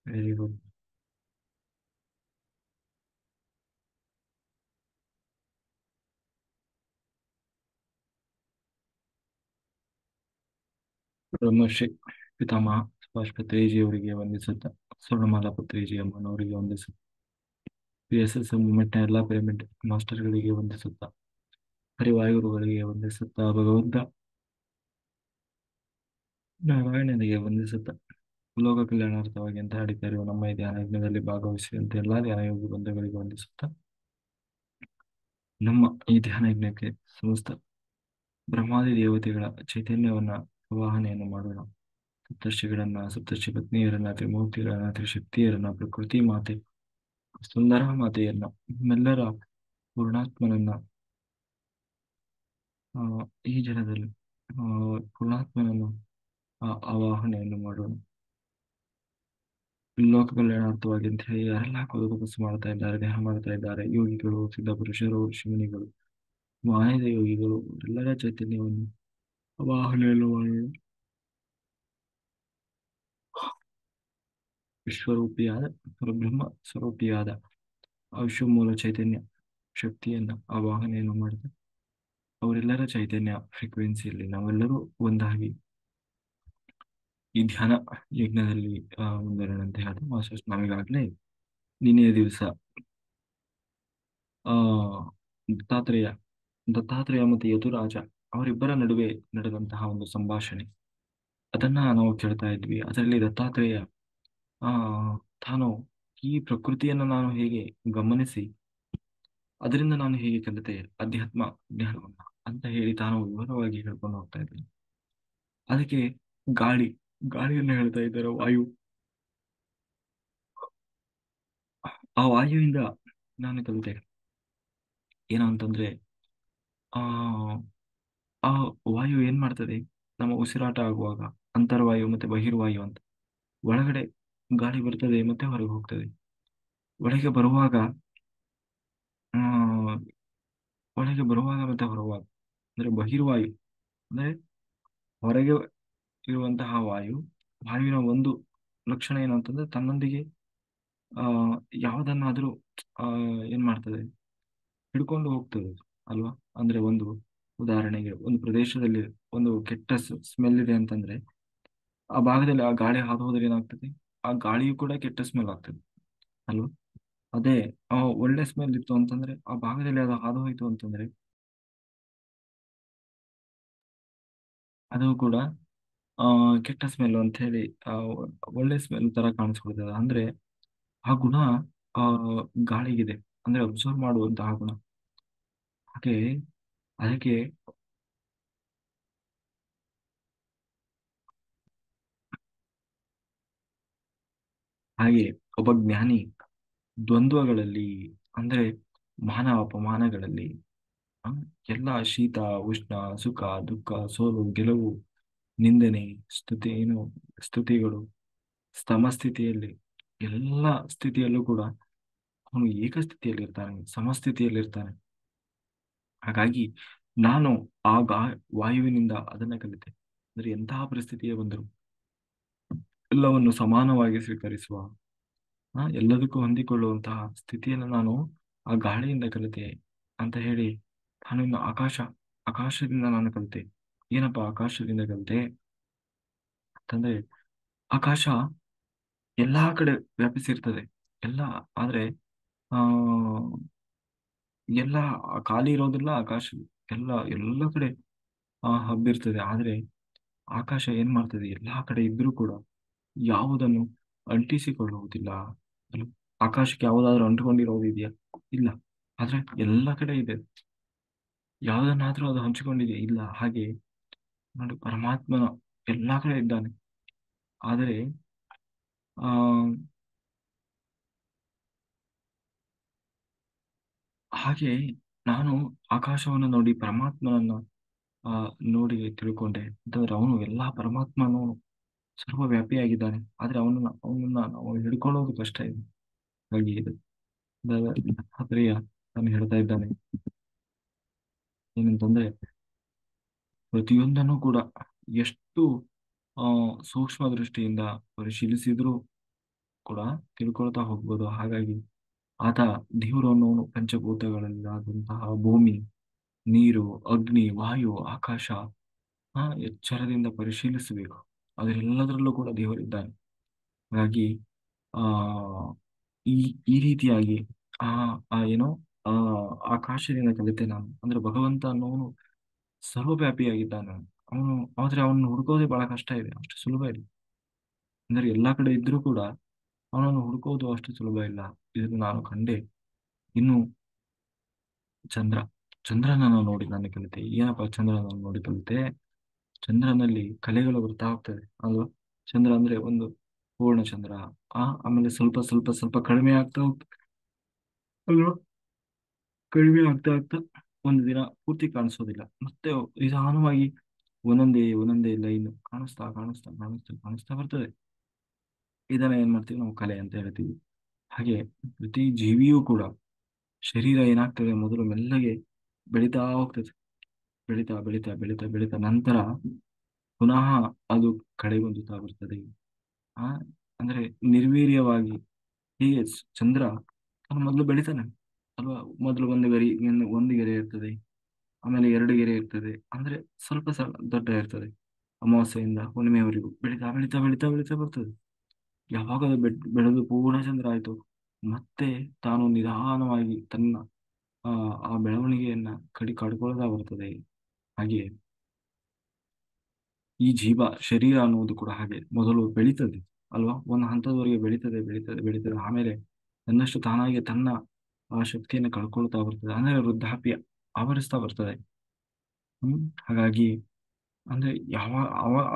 Very good. Brahmashri ಪಿತಾಮಹ Subhash ಪತ್ರಿಜಿಯವರಿಗೆ ವಂದಿಸುತ್ತಾ, Swarnamala Patriji ಅಮ್ಮನವರಿಗೆ ವಂದಿಸುತ್ತಾ, PSS ಮೂವ್ಮೆಂಟ್ನ ಎಲ್ಲ pyramid ಮಾಸ್ಟರ್ಗಳಿಗೆ ವಂದಿಸುತ್ತಾ, ಹರಿವಾಯುಗುರುಗಳಿಗೆ ವಂದಿಸುತ್ತಾ, ಭಗವಂತ ನಾರಾಯಣನಿಗೆ ವಂದಿಸುತ್ತಾ, ಲೋಕ ಕಲ್ಯಾಣಾರ್ಥವಾಗಿ ಅಂತ ನಡೀತಾ ಇರುವ ನಮ್ಮ ಈ ಧ್ಯಾನ ಯಜ್ಞದಲ್ಲಿ ಭಾಗವಹಿಸಿದಂತೆ ಎಲ್ಲಾ ಧ್ಯಾನಯೋಗಿ ಬಂಧುಗಳಿಗೆ ವಂದಿಸುತ್ತಾ, ನಮ್ಮ ಈ ಧ್ಯಾನ ಯಜ್ಞಕ್ಕೆ ಸಮಸ್ತ ಬ್ರಹ್ಮಾದಿ ದೇವತೆಗಳ ಚೈತನ್ಯವನ್ನ ಪ್ರವಾಹನೆಯನ್ನು ಮಾಡೋಣ. ಸಪ್ತರ್ಷಿಗಳನ್ನ, ಸಪ್ತರ್ಷಿ ಪತ್ನಿಯರನ್ನ, ತ್ರಿಮೂರ್ತಿಗಳನ್ನ, ತ್ರಿಶಕ್ತಿಯರನ್ನ, ಪ್ರಕೃತಿ ಮಾತೆ, ಸುಂದರ ಮಾತೆಯನ್ನ, ನಮ್ಮೆಲ್ಲರ ಪೂರ್ಣಾತ್ಮನನ್ನ ಆ, ಈ ಜನದಲ್ಲಿ ಪೂರ್ಣಾತ್ಮನನ್ನು ಆವಾಹನೆಯನ್ನು ಮಾಡೋಣ. ಲೋಕ ಕಲ್ಯಾಣಾರ್ಥವಾಗಿ ಅಂತ ಹೇಳಿ ಯಾರೆಲ್ಲ ತಪಸ್ಸು ಮಾಡ್ತಾ ಇದ್ದಾರೆ, ಧ್ಯಾನ ಮಾಡ್ತಾ ಇದ್ದಾರೆ, ಯೋಗಿಗಳು, ಸಿದ್ಧ ಪುರುಷರು, ಋಷಿಮುನಿಗಳು, ಮಾಯದ ಯೋಗಿಗಳು, ಎಲ್ಲರ ಚೈತನ್ಯವನ್ನು ಆವಾಹನೆಯನ್ನು ಮಾಡೋಣ. ವಿಶ್ವರೂಪಿಯಾದ ಪರಬ್ರಹ್ಮ ಸ್ವರೂಪಿಯಾದ ಆ ವಿಶ್ವಮೂಲ ಚೈತನ್ಯ ಶಕ್ತಿಯನ್ನ ಆವಾಹನೆಯನ್ನು ಮಾಡಿದೆ. ಅವರೆಲ್ಲರ ಚೈತನ್ಯ ಫ್ರೀಕ್ವೆನ್ಸಿಯಲ್ಲಿ ನಾವೆಲ್ಲರೂ ಒಂದಾಗಿ ಈ ಧ್ಯಾನ ಯಜ್ಞದಲ್ಲಿ ಮುಂದುವರೆದಂತೆ ಹೇಳಿದೆ. ಮಾಸ್ಟರ್ಸ್ ನಾವೀಗಾಗಲೇ ನಿನ್ನೆಯ ದಿವಸ ಆ ದತ್ತಾತ್ರೇಯ ದತ್ತಾತ್ರೇಯ ಮತ್ತು ಯದುರಾಜ ಅವರಿಬ್ಬರ ನಡುವೆ ನಡೆದಂತಹ ಒಂದು ಸಂಭಾಷಣೆ, ಅದನ್ನ ನಾವು ಕೇಳ್ತಾ ಇದ್ವಿ. ಅದರಲ್ಲಿ ದತ್ತಾತ್ರೇಯ ಆ ತಾನು ಈ ಪ್ರಕೃತಿಯನ್ನು ನಾನು ಹೇಗೆ ಗಮನಿಸಿ ಅದರಿಂದ ನಾನು ಹೇಗೆ ಕಲಿತೆ ಅಧ್ಯಾತ್ಮ ಜ್ಞಾನವನ್ನ ಅಂತ ಹೇಳಿ ತಾನು ವಿವರವಾಗಿ ಹೇಳ್ಕೊಂಡು ಹೋಗ್ತಾ ಇದ್ದೀನಿ. ಅದಕ್ಕೆ ಗಾಳಿ ಗಾಳಿಯನ್ನು ಹೇಳ್ತಾ ಇದ್ದಾರೆ, ವಾಯು. ಆ ವಾಯುವಿಂದ ನಾನು ಕಲಿತೆ ಏನು ಅಂತಂದ್ರೆ, ಆ ಆ ವಾಯು ಏನ್ ಮಾಡ್ತದೆ, ನಮ್ಮ ಉಸಿರಾಟ ಆಗುವಾಗ ಅಂತರ್ವಾಯು ಮತ್ತೆ ಬಹಿರ್ವಾಯು ಅಂತ ಒಳಗಡೆ ಗಾಳಿ ಬರ್ತದೆ ಮತ್ತೆ ಹೊರಗೆ ಹೋಗ್ತದೆ. ಒಳಗೆ ಬರುವಾಗ ಆ ಒಳಗೆ ಬರುವಾಗ ಮತ್ತೆ ಹೊರಗುವಾಗ ಅಂದ್ರೆ ಬಹಿರ್ವಾಯು ಅಂದ್ರೆ ಹೊರಗೆ ಇರುವಂತಹ ವಾಯು. ವಾಯುವಿನ ಒಂದು ಲಕ್ಷಣ ಏನು ಅಂತಂದ್ರೆ ತನ್ನೊಂದಿಗೆ ಆ ಯಾವುದನ್ನಾದ್ರೂ ಆ ಏನ್ ಮಾಡ್ತದೆ, ಹಿಡ್ಕೊಂಡು ಹೋಗ್ತದೆ ಅಲ್ವಾ. ಅಂದ್ರೆ ಒಂದು ಉದಾಹರಣೆಗೆ ಒಂದು ಪ್ರದೇಶದಲ್ಲಿ ಒಂದು ಕೆಟ್ಟ ಸ್ಮೆಲ್ ಇದೆ ಅಂತಂದ್ರೆ ಆ ಭಾಗದಲ್ಲಿ ಆ ಗಾಳಿ ಹಾದು ಹೋದ್ರೆ ಏನಾಗ್ತದೆ, ಆ ಗಾಳಿಯು ಕೂಡ ಕೆಟ್ಟ ಸ್ಮೆಲ್ ಆಗ್ತದೆ ಅಲ್ವಾ. ಅದೇ ಒಳ್ಳೆ ಸ್ಮೆಲ್ ಇತ್ತು ಅಂತಂದ್ರೆ ಆ ಭಾಗದಲ್ಲಿ ಅದು ಹಾದು ಹೋಯ್ತು ಅಂತಂದ್ರೆ ಅದು ಕೂಡ ಆ ಕೆಟ್ಟ ಸ್ಮೆಲ್ ಅಂತ ಹೇಳಿ ಆ ಒಳ್ಳೆ ಸ್ಮೆಲ್ ತರ ಕಾಣಿಸ್ಕೊಳ್ತದೆ. ಅಂದ್ರೆ ಆ ಗುಣ ಆ ಗಾಳಿಗಿದೆ, ಅಂದ್ರೆ ಅಬ್ಸರ್ವ್ ಮಾಡುವಂತಹ ಗುಣ. ಹಾಗೆ ಅದಕ್ಕೆ ಹಾಗೆ ಒಬ್ಬ ಜ್ಞಾನಿ ದ್ವಂದ್ವಗಳಲ್ಲಿ ಅಂದ್ರೆ ಮಾನ ಅಪಮಾನಗಳಲ್ಲಿ ಆ, ಎಲ್ಲ ಶೀತ ಉಷ್ಣ ಸುಖ ದುಃಖ ಸೋಲು ಗೆಲುವು ನಿಂದನೆ ಸ್ತುತಿಗಳು ಸಮಸ್ಥಿತಿಯಲ್ಲಿ ಎಲ್ಲ ಸ್ಥಿತಿಯಲ್ಲೂ ಕೂಡ ಅವನು ಏಕಸ್ಥಿತಿಯಲ್ಲಿರ್ತಾನೆ, ಸಮಸ್ಥಿತಿಯಲ್ಲಿರ್ತಾನೆ. ಹಾಗಾಗಿ ನಾನು ಆ ವಾಯುವಿನಿಂದ ಅದನ್ನ ಕಲಿತೆ. ಅಂದ್ರೆ ಎಂತಹ ಪರಿಸ್ಥಿತಿಯೇ ಬಂದರು ಎಲ್ಲವನ್ನು ಸಮಾನವಾಗಿ ಸ್ವೀಕರಿಸುವ ಎಲ್ಲದಕ್ಕೂ ಹೊಂದಿಕೊಳ್ಳುವಂತಹ ಸ್ಥಿತಿಯನ್ನು ನಾನು ಆ ಗಾಳಿಯಿಂದ ಕಲಿತೆ ಅಂತ ಹೇಳಿ ನಾನು ಇನ್ನು ಆಕಾಶದಿಂದ ನಾನು ಕಲಿತೆ. ಏನಪ್ಪಾ ಆಕಾಶದಿಂದ ಕಲಿತೆ ಅಂತಂದ್ರೆ, ಆಕಾಶ ಎಲ್ಲಾ ಕಡೆ ವ್ಯಾಪಿಸಿರ್ತದೆ ಎಲ್ಲ. ಆದ್ರೆ ಆ ಎಲ್ಲ ಖಾಲಿ ಇರೋದಿಲ್ಲ ಆಕಾಶ, ಎಲ್ಲ ಕಡೆ ಹಬ್ಬಿರ್ತದೆ. ಆದ್ರೆ ಆಕಾಶ ಏನ್ ಮಾಡ್ತದೆ, ಎಲ್ಲಾ ಕಡೆ ಇದ್ರೂ ಕೂಡ ಯಾವುದನ್ನು ಅಂಟಿಸಿಕೊಳ್ಳುವುದಿಲ್ಲ ಅಲ್ವ? ಆಕಾಶಕ್ಕೆ ಯಾವುದಾದ್ರೂ ಅಂಟಿಕೊಂಡಿರೋದು ಇದೆಯಾ? ಇಲ್ಲ. ಆದ್ರೆ ಎಲ್ಲ ಕಡೆ ಇದೆ. ಯಾವುದನ್ನಾದ್ರೂ ಅದು ಹಂಚಿಕೊಂಡಿದೆಯಾ? ಇಲ್ಲ. ಹಾಗೆ ನೋಡಿ, ಪರಮಾತ್ಮನ ಎಲ್ಲಾ ಕಡೆ ಇದ್ದಾನೆ. ಆದರೆ ಆ ಹಾಗೆ ನಾನು ಆಕಾಶವನ್ನು ನೋಡಿ ಪರಮಾತ್ಮನನ್ನ ಆ ನೋಡಿ ತಿಳ್ಕೊಂಡೆ ಅಂತಂದ್ರೆ ಅವನು ಎಲ್ಲಾ ಪರಮಾತ್ಮನು ಸರ್ವವ್ಯಾಪಿಯಾಗಿದ್ದಾನೆ. ಆದ್ರೆ ಅವನನ್ನ ನಾವು ಹಿಡ್ಕೊಳ್ಳೋದು ಕಷ್ಟ ಇದೆ. ಹಾಗೆ ಇದು ದತ್ತಾತ್ರೇಯ ತಾನು ಹೇಳ್ತಾ ಇದ್ದಾನೆ ಏನಂತಂದ್ರೆ, ಪ್ರತಿಯೊಂದನ್ನು ಕೂಡ ಎಷ್ಟು ಸೂಕ್ಷ್ಮ ದೃಷ್ಟಿಯಿಂದ ಪರಿಶೀಲಿಸಿದ್ರು ಕೂಡ ತಿಳ್ಕೊಳ್ತಾ ಹೋಗ್ಬೋದು. ಹಾಗಾಗಿ ಆತ ದೇವರು ಅನ್ನೋನು ಪಂಚಭೂತಗಳಲ್ಲಾದಂತಹ ಭೂಮಿ, ನೀರು, ಅಗ್ನಿ, ವಾಯು, ಆಕಾಶ ಎಚ್ಚರದಿಂದ ಪರಿಶೀಲಿಸಬೇಕು. ಅದರೆಲ್ಲದರಲ್ಲೂ ಕೂಡ ದೇವರಿದ್ದಾನೆ. ಹಾಗಾಗಿ ಆ ಈ ಈ ರೀತಿಯಾಗಿ ಆ ಆ ಏನೋ ಆ ಆಕಾಶದಿಂದ ಕಲಿತೆ ನಾನು, ಅಂದ್ರೆ ಭಗವಂತ ಅನ್ನೋನು ಸರ್ವವ್ಯಾಪಿಯಾಗಿದ್ದಾನೆ. ಅವನು, ಆದ್ರೆ ಅವನು ಹುಡುಕೋದೇ ಬಹಳ ಕಷ್ಟ ಇದೆ, ಅಷ್ಟು ಸುಲಭ ಇಲ್ಲ. ಅಂದ್ರೆ ಎಲ್ಲಾ ಕಡೆ ಇದ್ರೂ ಕೂಡ ಅವನನ್ನು ಹುಡುಕೋದು ಅಷ್ಟು ಸುಲಭ ಇಲ್ಲ. ಇದನ್ನು ನಾನು ಕಂಡೆ. ಇನ್ನು ಚಂದ್ರ, ಚಂದ್ರನನ್ನು ನೋಡಿ ನಾನು ಕಲಿತೆ. ಏನಪ್ಪ ಚಂದ್ರನನ್ನು ನೋಡಿ ಕಲಿತೆ? ಚಂದ್ರನಲ್ಲಿ ಕಲೆಗಳು ಬರ್ತಾ ಹೋಗ್ತದೆ ಅಲ್ವಾ. ಚಂದ್ರ ಅಂದ್ರೆ ಒಂದು ಪೂರ್ಣ ಚಂದ್ರ, ಆಮೇಲೆ ಸ್ವಲ್ಪ ಸ್ವಲ್ಪ ಸ್ವಲ್ಪ ಕಡಿಮೆ ಆಗ್ತಾ ಹೋಗ್ತದೆ ಅಲ್ವಾ. ಕಡಿಮೆ ಆಗ್ತಾ ಆಗ್ತಾ ಒಂದು ದಿನ ಪೂರ್ತಿ ಕಾಣಿಸೋದಿಲ್ಲ, ಮತ್ತೆ ನಿಧಾನವಾಗಿ ಒಂದೊಂದೇ ಒಂದೊಂದೇ ಲೈನ್ ಕಾಣಿಸ್ತಾ ಕಾಣಿಸ್ತಾ ಕಾಣಿಸ್ತಾ ಕಾಣಿಸ್ತಾ ಬರ್ತದೆ. ಇದನ್ನ ಏನ್ ಮಾಡ್ತೀವಿ ನಾವು? ಕಲೆ ಅಂತ ಹೇಳ್ತೀವಿ. ಹಾಗೆ ಪ್ರತಿ ಜೀವಿಯೂ ಕೂಡ ಶರೀರ ಏನಾಗ್ತದೆ, ಮೊದಲು ಮೆಲ್ಲಗೆ ಬೆಳೀತಾ ಹೋಗ್ತದೆ. ಬೆಳೀತಾ ಬೆಳೀತಾ ಬೆಳೀತಾ ಬೆಳೀತಾ ನಂತರ ಪುನಃ ಅದು ಕಡೆಗುಂದುತ್ತಾ ಬರ್ತದೆ. ಆ ಅಂದ್ರೆ ನಿರ್ವೀರ್ಯವಾಗಿ. ಹೀಗೆ ಚಂದ್ರ ಅವನು ಮೊದಲು ಬೆಳಿತಾನೆ ಅಲ್ವಾ. ಮೊದಲು ಒಂದು ಗೆರೆ ಇರ್ತದೆ, ಆಮೇಲೆ ಎರಡು ಗೆರೆ ಇರ್ತದೆ, ಅಂದ್ರೆ ಸ್ವಲ್ಪ ಸ್ವಲ್ಪ ದೊಡ್ಡ ಇರ್ತದೆ. ಅಮಾವಾಸ್ಯೆಯಿಂದ ಹುಣ್ಣಿಮೆವರೆಗೂ ಬೆಳೀತಾ ಬೆಳೀತಾ ಬೆಳೀತಾ ಬೆಳೀತಾ ಬರ್ತದೆ. ಯಾವಾಗ ಅದು ಬೆಳೆದು ಪೂರ್ಣ ಚಂದ್ರ ಆಯ್ತು, ಮತ್ತೆ ತಾನು ನಿಧಾನವಾಗಿ ತನ್ನ ಆ ಆ ಬೆಳವಣಿಗೆಯನ್ನ ಕಾಡ್ಕೊಳ್ತಾ ಬರ್ತದೆ. ಹಾಗೆ ಈ ಶರೀರ ಅನ್ನುವುದು ಕೂಡ ಹಾಗೆ ಮೊದಲು ಬೆಳೀತದೆ ಅಲ್ವಾ. ಒಂದು ಹಂತದವರೆಗೆ ಬೆಳೀತದೆ ಬೆಳೀತದೆ ಬೆಳೀತದೆ, ಆಮೇಲೆ ತನ್ನಷ್ಟು ತಾನಾಗಿ ತನ್ನ ಆ ಶಕ್ತಿಯನ್ನು ಕಳ್ಕೊಳ್ತಾ ಬರ್ತದೆ. ಅಂದ್ರೆ ವೃದ್ಧಾಪ್ಯ ಆವರಿಸ್ತಾ ಬರ್ತದೆ. ಹಾಗಾಗಿ ಅಂದ್ರೆ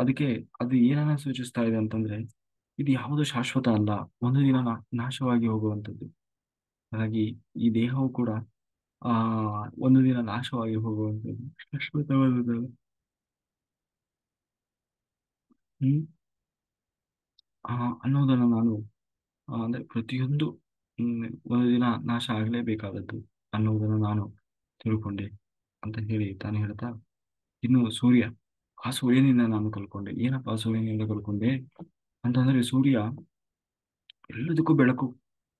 ಅದಕ್ಕೆ ಅದು ಏನನ್ನ ಸೂಚಿಸ್ತಾ ಇದೆ ಅಂತಂದ್ರೆ, ಇದು ಯಾವುದು ಶಾಶ್ವತ ಅಲ್ಲ, ಒಂದು ದಿನ ನಾಶವಾಗಿ ಹೋಗುವಂಥದ್ದು. ಹಾಗಾಗಿ ಈ ದೇಹವು ಕೂಡ ಆ ಒಂದು ದಿನ ನಾಶವಾಗಿ ಹೋಗುವಂಥದ್ದು, ಶಾಶ್ವತವಾದದ್ದಲ್ಲ. ಹ್ಮ್ ಆ ಅನ್ನೋದನ್ನ ನಾನು ಅಂದ್ರೆ ಪ್ರತಿಯೊಂದು ಒಂದು ದಿನ ನಾಶ ಆಗಲೇಬೇಕಾದದ್ದು ಅನ್ನುವುದನ್ನು ನಾನು ತಿಳ್ಕೊಂಡೆ ಅಂತ ಹೇಳಿ ತಾನು ಹೇಳ್ತಾ, ಇನ್ನು ಸೂರ್ಯ, ಆ ಸೂರ್ಯನಿಂದ ನಾನು ಕಲ್ಕೊಂಡೆ. ಏನಪ್ಪಾ ಸೂರ್ಯನಿಂದ ಕಲ್ಕೊಂಡೆ ಅಂತಂದ್ರೆ, ಸೂರ್ಯ ಎಲ್ಲದಕ್ಕೂ ಬೆಳಕು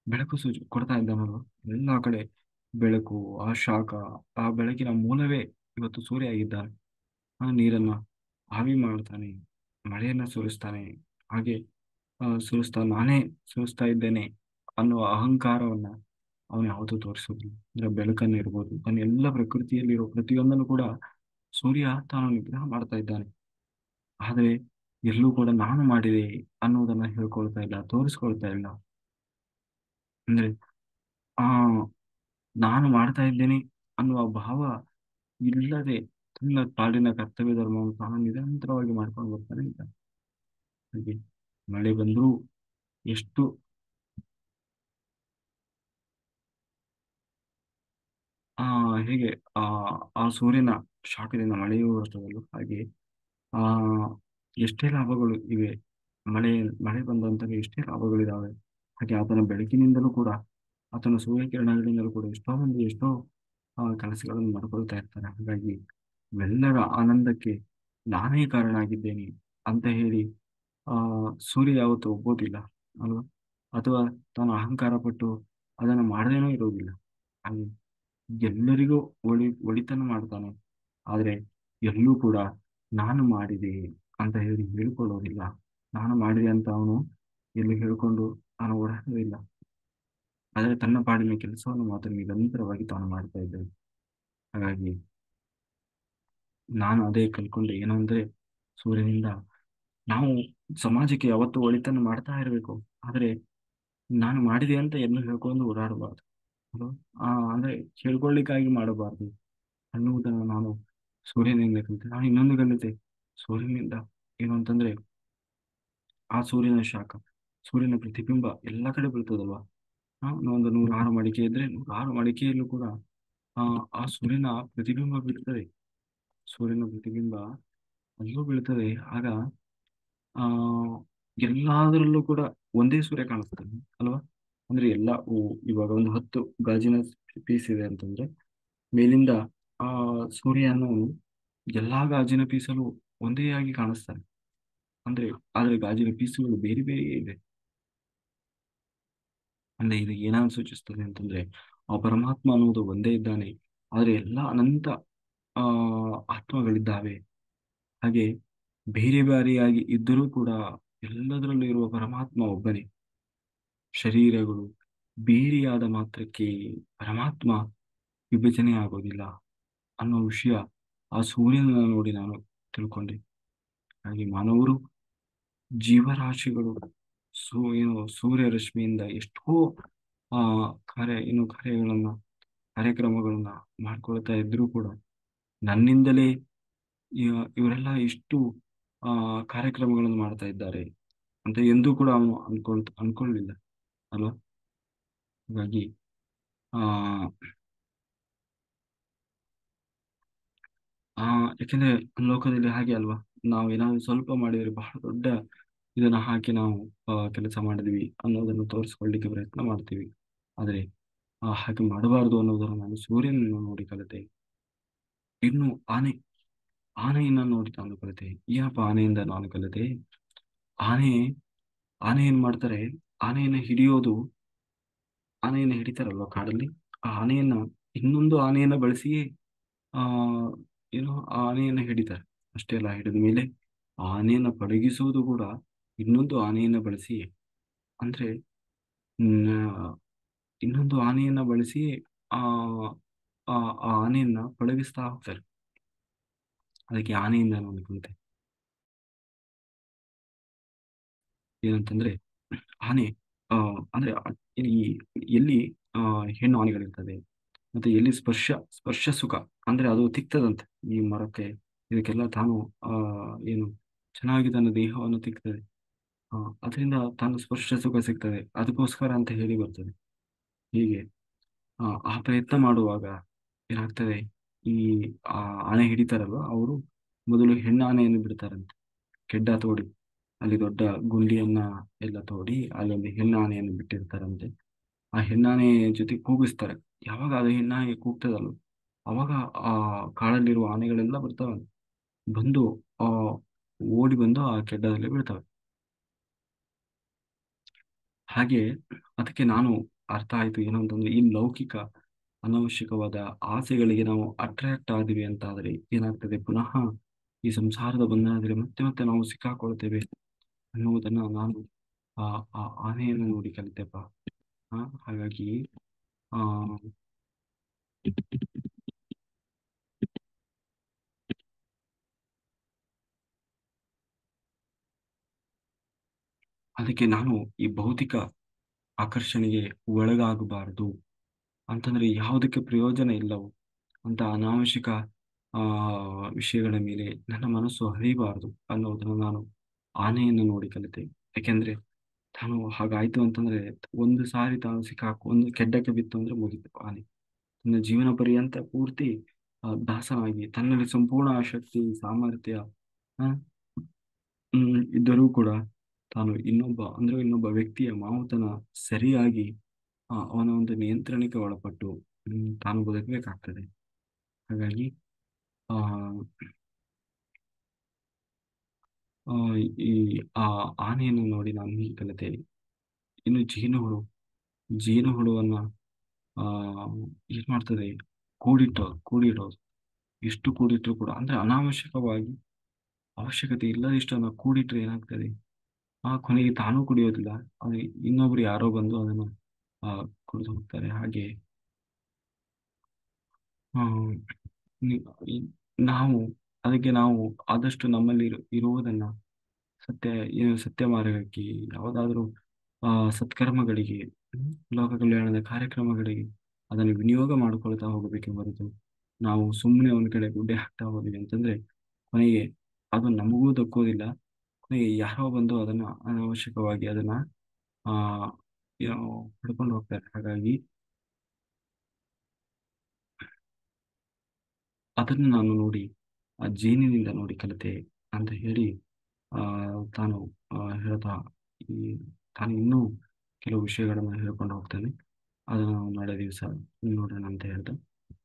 ಬೆಳಕು ಕೊಡ್ತಾ ಇದ್ದಾನಲ್ವ. ಎಲ್ಲಾ ಕಡೆ ಬೆಳಕು, ಆ ಶಾಖ, ಆ ಬೆಳಕಿನ ಮೂಲವೇ ಇವತ್ತು ಸೂರ್ಯ ಆಗಿದ್ದಾನೆ. ಆ ನೀರನ್ನ ಆವಿ ಮಾಡ್ತಾನೆ, ಮಳೆಯನ್ನ ಸುರಿಸ್ತಾನೆ. ಹಾಗೆ ನಾನೇ ಸುರಿಸ್ತಾ ಇದ್ದೇನೆ ಅನ್ನುವ ಅಹಂಕಾರವನ್ನ ಅವನು ಯಾವತ್ತೂ ತೋರಿಸೋದಿಲ್ಲ. ಅಂದ್ರೆ ಬೆಳಕನ್ನು ಇರ್ಬೋದು, ತನ್ನ ಎಲ್ಲ ಪ್ರಕೃತಿಯಲ್ಲಿರೋ ಪ್ರತಿಯೊಂದನ್ನು ಕೂಡ ಸೂರ್ಯ ತಾನು ನಿಗ್ರಹ ಮಾಡ್ತಾ ಇದ್ದಾನೆ. ಆದ್ರೆ ಎಲ್ಲೂ ಕೂಡ ನಾನು ಮಾಡಿದೆ ಅನ್ನೋದನ್ನ ಹೇಳ್ಕೊಳ್ತಾ ಇಲ್ಲ, ತೋರಿಸ್ಕೊಳ್ತಾ ಇಲ್ಲ. ಅಂದ್ರೆ ಆ ನಾನು ಮಾಡ್ತಾ ಇದ್ದೇನೆ ಅನ್ನುವ ಭಾವ ಇಲ್ಲದೆ ತನ್ನ ಪಾಲಿನ ಕರ್ತವ್ಯ ಧರ್ಮವನ್ನು ತಾನು ನಿರಂತರವಾಗಿ ಮಾಡ್ಕೊಂಡು ಬರ್ತಾನೆ ಇದ್ದಾನೆ. ಹಾಗೆ ಮಳೆ ಬಂದರೂ ಎಷ್ಟು ಆ ಹೇಗೆ ಆ ಆ ಸೂರ್ಯನ ಶಾಖದಿಂದ ಮಳೆಯೂ ಬರ್ತದಲ್ಲ, ಹಾಗೆ ಆ ಎಷ್ಟೇ ಲಾಭಗಳು ಇವೆ, ಮಳೆ ಮಳೆ ಬಂದಂತಹ ಎಷ್ಟೇ ಲಾಭಗಳಿದಾವೆ. ಹಾಗೆ ಆತನ ಬೆಳಕಿನಿಂದಲೂ ಕೂಡ, ಆತನ ಸೂರ್ಯಕಿರಣಗಳಿಂದಲೂ ಕೂಡ ಎಷ್ಟೋ ಮಂದಿ ಎಷ್ಟೋ ಕೆಲಸಗಳನ್ನು ಮಾಡ್ಕೊಳ್ತಾ ಇರ್ತಾರೆ. ಹಾಗಾಗಿ ಇವೆಲ್ಲರ ಆನಂದಕ್ಕೆ ನಾನೇ ಕಾರಣ ಆಗಿದ್ದೇನೆ ಅಂತ ಹೇಳಿ ಆ ಸೂರ್ಯ ಯಾವತ್ತೂ ಒಪ್ಪೋದಿಲ್ಲ ಅಲ್ವಾ. ಅಥವಾ ತಾನು ಅಹಂಕಾರ ಪಟ್ಟು ಅದನ್ನು ಮಾಡದೇನೂ ಇರುವುದಿಲ್ಲ. ಹಾಗೆ ಎಲ್ಲರಿಗೂ ಒಳಿತನ್ನು ಮಾಡ್ತಾನೆ, ಆದ್ರೆ ಎಲ್ಲೂ ಕೂಡ ನಾನು ಮಾಡಿದೆ ಅಂತ ಹೇಳಿ ಹೇಳ್ಕೊಳ್ಳೋದಿಲ್ಲ. ನಾನು ಮಾಡಿದೆ ಅಂತ ಅವನು ಎಲ್ಲಿ ಹೇಳ್ಕೊಂಡು ನಾನು ಓಡಾಡೋದಿಲ್ಲ. ಆದ್ರೆ ತನ್ನ ಪಾಡಿನ ಕೆಲಸವನ್ನು ಮಾತ್ರ ನಿರಂತರವಾಗಿ ತಾನು ಮಾಡ್ತಾ ಇದ್ದೇನೆ. ಹಾಗಾಗಿ ನಾನು ಅದೇ ಕಲ್ಕೊಂಡೆ, ಏನು ಅಂದ್ರೆ ಸೂರ್ಯನಿಂದ ನಾವು ಸಮಾಜಕ್ಕೆ ಯಾವತ್ತೂ ಒಳಿತನ್ನು ಮಾಡ್ತಾ ಇರಬೇಕು. ಆದ್ರೆ ನಾನು ಮಾಡಿದೆ ಅಂತ ಎಲ್ಲೂ ಹೇಳ್ಕೊಂಡು ಓಡಾಡಬಾರ್ದು. ಅದು ಅಂದ್ರೆ ಹೇಳ್ಕೊಳ್ಳಿಕ್ಕಾಗಿ ಮಾಡಬಾರ್ದು ಅನ್ನುವುದನ್ನು ನಾನು ಸೂರ್ಯನಿಂದ ಕಲಿತೆ. ನಾನು ಇನ್ನೊಂದು ಕಲಿತೆ ಸೂರ್ಯನಿಂದ, ಏನು ಅಂತಂದ್ರೆ ಆ ಸೂರ್ಯನ ಶಾಖ, ಸೂರ್ಯನ ಪ್ರತಿಬಿಂಬ ಎಲ್ಲ ಕಡೆ ಬೀಳ್ತದಲ್ವಾ. ಒಂದು 106 ಮಡಿಕೆ ಇದ್ರೆ 106 ಮಡಿಕೆಯಲ್ಲೂ ಕೂಡ ಆ ಆ ಸೂರ್ಯನ ಪ್ರತಿಬಿಂಬ ಬೀಳ್ತದೆ. ಸೂರ್ಯನ ಪ್ರತಿಬಿಂಬ ಅಲ್ಲೂ ಬೀಳ್ತದೆ. ಆಗ ಆ ಎಲ್ಲಾದ್ರಲ್ಲೂ ಕೂಡ ಒಂದೇ ಸೂರ್ಯ ಕಾಣಿಸ್ತದೆ ಅಲ್ವಾ. ಅಂದ್ರೆ ಇವಾಗ ಒಂದು 10 ಗಾಜಿನ ಪೀಸ್ ಇದೆ ಅಂತಂದ್ರೆ, ಮೇಲಿಂದ ಆ ಸೂರ್ಯನು ಎಲ್ಲಾ ಗಾಜಿನ ಪೀಸಲು ಒಂದೇ ಆಗಿ ಕಾಣಿಸ್ತಾನೆ. ಅಂದ್ರೆ ಆದ್ರೆ ಗಾಜಿನ ಪೀಸುಗಳು ಬೇರೆ ಬೇರೆ ಇದೆ. ಅಂದ್ರೆ ಇದು ಏನನ್ನು ಸೂಚಿಸ್ತದೆ ಅಂತಂದ್ರೆ ಆ ಪರಮಾತ್ಮ ಅನ್ನುವುದು ಒಂದೇ ಇದ್ದಾನೆ, ಆದರೆ ಎಲ್ಲ ಅನಂತ ಆ ಆತ್ಮಗಳಿದ್ದಾವೆ. ಹಾಗೆ ಬೇರೆ ಬೇರೆಯಾಗಿ ಇದ್ದರೂ ಕೂಡ ಎಲ್ಲದರಲ್ಲೂ ಇರುವ ಪರಮಾತ್ಮ ಒಬ್ಬನೇ. ಶರೀರಗಳು ಬೇರೆಯಾದ ಮಾತ್ರಕ್ಕೆ ಪರಮಾತ್ಮ ವಿಭಜನೆ ಆಗೋದಿಲ್ಲ ಅನ್ನೋ ವಿಷಯ ಆ ಸೂರ್ಯನ ನೋಡಿ ನಾನು ತಿಳ್ಕೊಂಡೆ. ಹಾಗೆ ಮಾನವರು, ಜೀವರಾಶಿಗಳು ಏನು ಸೂರ್ಯ ರಶ್ಮಿಯಿಂದ ಎಷ್ಟೋ ಆ ಕಾರ್ಯಗಳನ್ನ ಕಾರ್ಯಕ್ರಮಗಳನ್ನ ಮಾಡ್ಕೊಳ್ತಾ ಇದ್ರೂ ಕೂಡ ನನ್ನಿಂದಲೇ ಇವರೆಲ್ಲ ಇಷ್ಟು ಕಾರ್ಯಕ್ರಮಗಳನ್ನು ಮಾಡ್ತಾ ಇದ್ದಾರೆ ಅಂತ ಎಂದೂ ಕೂಡ ಅವನು ಅನ್ಕೊಳ್ಳಿಲ್ಲ ಅಲ್ವಾ. ಹಾಗಾಗಿ ಆ ಆ ಯಾಕೆಂದ್ರೆ ಲೋಕದಲ್ಲಿ ಹಾಗೆ ಅಲ್ವಾ, ನಾವು ಏನಾದ್ರು ಸ್ವಲ್ಪ ಮಾಡಿದ್ರೆ ಬಹಳ ದೊಡ್ಡ ಇದನ್ನ ಹಾಕಿ ನಾವು ಕೆಲಸ ಮಾಡಿದ್ವಿ ಅನ್ನೋದನ್ನು ತೋರಿಸ್ಕೊಳ್ಳಿಕ್ಕೆ ಪ್ರಯತ್ನ ಮಾಡ್ತೀವಿ. ಆದರೆ ಹಾಗೆ ಮಾಡಬಾರದು ಅನ್ನೋದನ್ನು ನಾನು ಸೂರ್ಯನನ್ನು ನೋಡಿ ಕಲಿತೆ. ಇನ್ನು ಆನೆಯನ್ನ ನೋಡಿ ನಾನು ಕಲಿತೆ. ಏನಪ್ಪ ಆನೆಯಿಂದ ನಾನು ಕಲಿತೆ? ಆನೆ ಆನೆ ಏನ್ ಮಾಡ್ತಾರೆ, ಆನೆಯನ್ನ ಹಿಡಿಯೋದು, ಆನೆಯನ್ನ ಹಿಡಿತಾರಲ್ವ ಕಾಡಲ್ಲಿ, ಆ ಆನೆಯನ್ನ ಇನ್ನೊಂದು ಆನೆಯನ್ನ ಬಳಸಿಯೇ ಆ ಏನು ಆ ಆನೆಯನ್ನ ಹಿಡಿತಾರೆ. ಅಷ್ಟೇ ಅಲ್ಲ, ಹಿಡಿದ ಮೇಲೆ ಆ ಆನೆಯನ್ನ ಪಳಗಿಸುವುದು ಕೂಡ ಇನ್ನೊಂದು ಆನೆಯನ್ನ ಬಳಸಿ, ಅಂದ್ರೆ ನ- ಇನ್ನೊಂದು ಆನೆಯನ್ನ ಬಳಸಿ ಆ ಆ ಆ ಆನೆಯನ್ನ ಪಳಗಿಸ್ತಾ ಹೋಗ್ತಾರೆ. ಅದಕ್ಕೆ ಆನೆಯಿಂದ ನಾನು ಕಲಿತೆ ಏನಂತಂದ್ರೆ, ಆನೆ ಆ ಅಂದ್ರೆ ಈ ಎಲ್ಲಿ ಆ ಹೆಣ್ಣು ಆನೆಗಳಿರ್ತದೆ, ಮತ್ತೆ ಎಲ್ಲಿ ಸ್ಪರ್ಶ ಸುಖ, ಅಂದ್ರೆ ಅದು ತಿಕ್ತದಂತೆ ಈ ಮರಕ್ಕೆ, ಇದಕ್ಕೆಲ್ಲ ತಾನು ಆ ಏನು ಚೆನ್ನಾಗಿ ತನ್ನ ದೇಹವನ್ನು ತಿಕ್ತದೆ. ಅದರಿಂದ ತಾನು ಸ್ಪರ್ಶ ಸುಖ ಸಿಗ್ತದೆ, ಅದಕ್ಕೋಸ್ಕರ ಅಂತ ಹೇಳಿ ಬರ್ತದೆ. ಹೀಗೆ ಆ ಪ್ರಯತ್ನ ಮಾಡುವಾಗ ಏನಾಗ್ತದೆ, ಈ ಆ ಆನೆ ಹಿಡಿತಾರಲ್ವ ಅವರು ಮೊದಲು ಹೆಣ್ಣಾನೆಯನ್ನು ಬಿಡ್ತಾರಂತೆ. ಕೆಡ್ಡ ತೋಡಿ ಅಲ್ಲಿ ದೊಡ್ಡ ಗುಂಡಿಯನ್ನ ಎಲ್ಲ ತೋಡಿ ಅಲ್ಲೊಂದು ಹೆಣ್ಣಾನೆಯನ್ನು ಬಿಟ್ಟಿರ್ತಾರಂತೆ. ಆ ಹೆಣ್ಣಾನೆ ಜೊತೆ ಕೂಗಿಸ್ತಾರೆ. ಯಾವಾಗ ಅದು ಹೆಣ್ಣಾನೆ ಕೂಗ್ತದಲ್ಲ, ಅವಾಗ ಆ ಕಾಡಲ್ಲಿರುವ ಆನೆಗಳೆಲ್ಲ ಬರ್ತಾವ, ಬಂದು ಆ ಓಡಿ ಬಂದು ಆ ಕೆಡ್ಡದಲ್ಲಿ ಬೀಳ್ತವೆ. ಹಾಗೆ ಅದಕ್ಕೆ ನಾನು ಅರ್ಥ ಆಯ್ತು ಏನು ಅಂತಂದ್ರೆ, ಈ ಲೌಕಿಕ ಅನವಶ್ಯಕವಾದ ಆಸೆಗಳಿಗೆ ನಾವು ಅಟ್ರಾಕ್ಟ್ ಆದ್ವಿ ಅಂತ ಆದ್ರೆ ಏನಾಗ್ತದೆ, ಪುನಃ ಈ ಸಂಸಾರದ ಬಂಧನದಲ್ಲಿ ಮತ್ತೆ ಮತ್ತೆ ನಾವು ಸಿಕ್ಕಾಕೊಳ್ತೇವೆ ಅನ್ನುವುದನ್ನ ನಾನು ಆ ಆ ಆನೆಯನ್ನು ನೋಡಿ ಕಲಿತೆಪ್ಪ. ಹಾಗಾಗಿ ಆ ಅದಕ್ಕೆ ನಾನು ಈ ಭೌತಿಕ ಆಕರ್ಷಣೆಗೆ ಒಳಗಾಗಬಾರದು, ಅಂತಂದ್ರೆ ಯಾವುದಕ್ಕೆ ಪ್ರಯೋಜನ ಇಲ್ಲವೋ ಅಂತ ಅನಾವಶ್ಯಕ ಆ ವಿಷಯಗಳ ಮೇಲೆ ನನ್ನ ಮನಸ್ಸು ಹರಿಬಾರದು ಅನ್ನೋದನ್ನು ನಾನು ಆನೆಯನ್ನು ನೋಡಿ ಕಲಿತೆ. ಯಾಕೆಂದ್ರೆ ತಾನು ಹಾಗಾಯ್ತು ಅಂತಂದ್ರೆ, ಒಂದು ಸಾರಿ ತಾನು ಒಂದು ಕೆಡ್ಡಕ್ಕೆ ಬಿತ್ತು ಅಂದ್ರೆ ಮುಗಿತು ಆನೆ. ತನ್ನ ಜೀವನ ಪರ್ಯಂತ ಪೂರ್ತಿ ದಾಸನಾಗಿ ತನ್ನಲ್ಲಿ ಸಂಪೂರ್ಣ ಶಕ್ತಿ ಸಾಮರ್ಥ್ಯ ಆ, ಇದ್ದರೂ ಕೂಡ ತಾನು ಇನ್ನೊಬ್ಬ ವ್ಯಕ್ತಿಯ ಮಾವುತನ ಸರಿಯಾಗಿ ಅವನ ಒಂದು ನಿಯಂತ್ರಣಕ್ಕೆ ಒಳಪಟ್ಟು ತಾನು ಬದುಕಬೇಕಾಗ್ತದೆ. ಹಾಗಾಗಿ ಆ ಆ, ಈ ಆ ಆನೆಯನ್ನು ನೋಡಿ ನಾನು ಹೀಗೆ ಕಲಿತೇನೆ. ಇನ್ನು ಜೇನುಹುಳುವನ್ನ ಆ ಏನ್ ಮಾಡ್ತದೆ, ಕೂಡಿಡೋದು. ಎಷ್ಟು ಕೂಡಿಟ್ರು ಕೂಡ, ಅಂದ್ರೆ ಅನಾವಶ್ಯಕವಾಗಿ ಅವಶ್ಯಕತೆ ಇಲ್ಲದಿಷ್ಟನ್ನ ಕೂಡಿಟ್ರೆ ಏನಾಗ್ತದೆ, ಕೊನೆಗೆ ತಾನೂ ಕುಡಿಯೋದಿಲ್ಲ, ಅದು ಇನ್ನೊಬ್ರು ಯಾರೋ ಬಂದು ಅದನ್ನು ಆ ಕುಡಿದು ಹೋಗ್ತಾರೆ. ಹಾಗೆ ಆ, ನಿ- ಈ- ನಾವು ನಾವು ಆದಷ್ಟು ನಮ್ಮಲ್ಲಿ ಇರುವುದನ್ನ ಸತ್ಯ ಸತ್ಯ ಮಾರ್ಗಕ್ಕೆ, ಯಾವುದಾದ್ರೂ ಸತ್ಕರ್ಮಗಳಿಗೆ, ಲೋಕ ಕಲ್ಯಾಣದ ಕಾರ್ಯಕ್ರಮಗಳಿಗೆ ಅದನ್ನು ವಿನಿಯೋಗ ಮಾಡಿಕೊಳ್ತಾ ಹೋಗಬೇಕೆ ಹೊರತು ನಾವು ಸುಮ್ಮನೆ ಒಂದ್ ಕಡೆ ಗುಡ್ಡೆ ಹಾಕ್ತಾ ಹೋದ್ವಿ ಅಂತಂದ್ರೆ ಕೊನೆಗೆ ಅದು ನಮಗೂ ದಕ್ಕೋದಿಲ್ಲ. ಕೊನೆಗೆ ಯಾರೋ ಬಂದು ಅದನ್ನ ಅನಾವಶ್ಯಕವಾಗಿ ಅದನ್ನ ಆ ಏನೋ ಹಿಡ್ಕೊಂಡು ಹೋಗ್ತಾರೆ. ಹಾಗಾಗಿ ಅದನ್ನು ನಾನು ನೋಡಿ ಆ ಜೇನಿನಿಂದ ನೋಡಿ ಕಲಿತೆ ಅಂತ ಹೇಳಿ ಆ ತಾನು ಹೇಳ್ತಾ ಈ ತಾನು ಇನ್ನೂ ಕೆಲವು ವಿಷಯಗಳನ್ನು ಹೇಳ್ಕೊಂಡು ಹೋಗ್ತಾನೆ. ಅದನ್ನು ನಾವು ನಾಳೆ ದಿವಸ ನೋಡೋಣ ಅಂತ ಹೇಳ್ತಾ,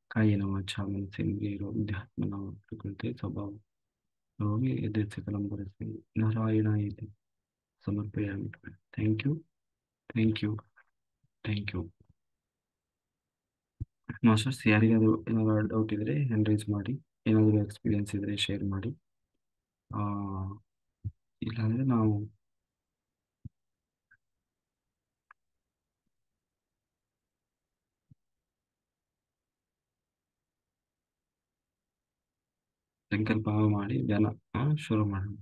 ಕಾಯಿನ ವಾಚ ಮನಸ್ಸಿನಲ್ಲಿ ಇರೋ ವಿದ್ಯಾತ್ಮ ನಾವು ತಿಳ್ಕೊಳ್ತೇವೆ. ಸ್ವಭಾವ ಹೋಗಿ ಎದುರಿಸಿ ಕಲಂಬರಿಸಿ ನಾರಾಯಣ ಇದೆ ಸಮರ್ಪಯಾಮಿ. Thank you. Thank you. Thank you. Masters, ಯಾರಿಗಾದರೂ ಏನಾದರೂ ಡೌಟ್ ಇದ್ದರೆ ಹ್ಯಾಂಡ್ ರೈಸ್ ಮಾಡಿ, ಏನಾದರೂ ಎಕ್ಸ್ಪೀರಿಯನ್ಸ್ ಇದ್ದರೆ ಶೇರ್ ಮಾಡಿ. ಆ, ಇಲ್ಲಾಂದರೆ ನಾವು ಸಂಕಲ್ಪ ಮಾಡಿ ಧ್ಯಾನ ಶುರು ಮಾಡೋಣ.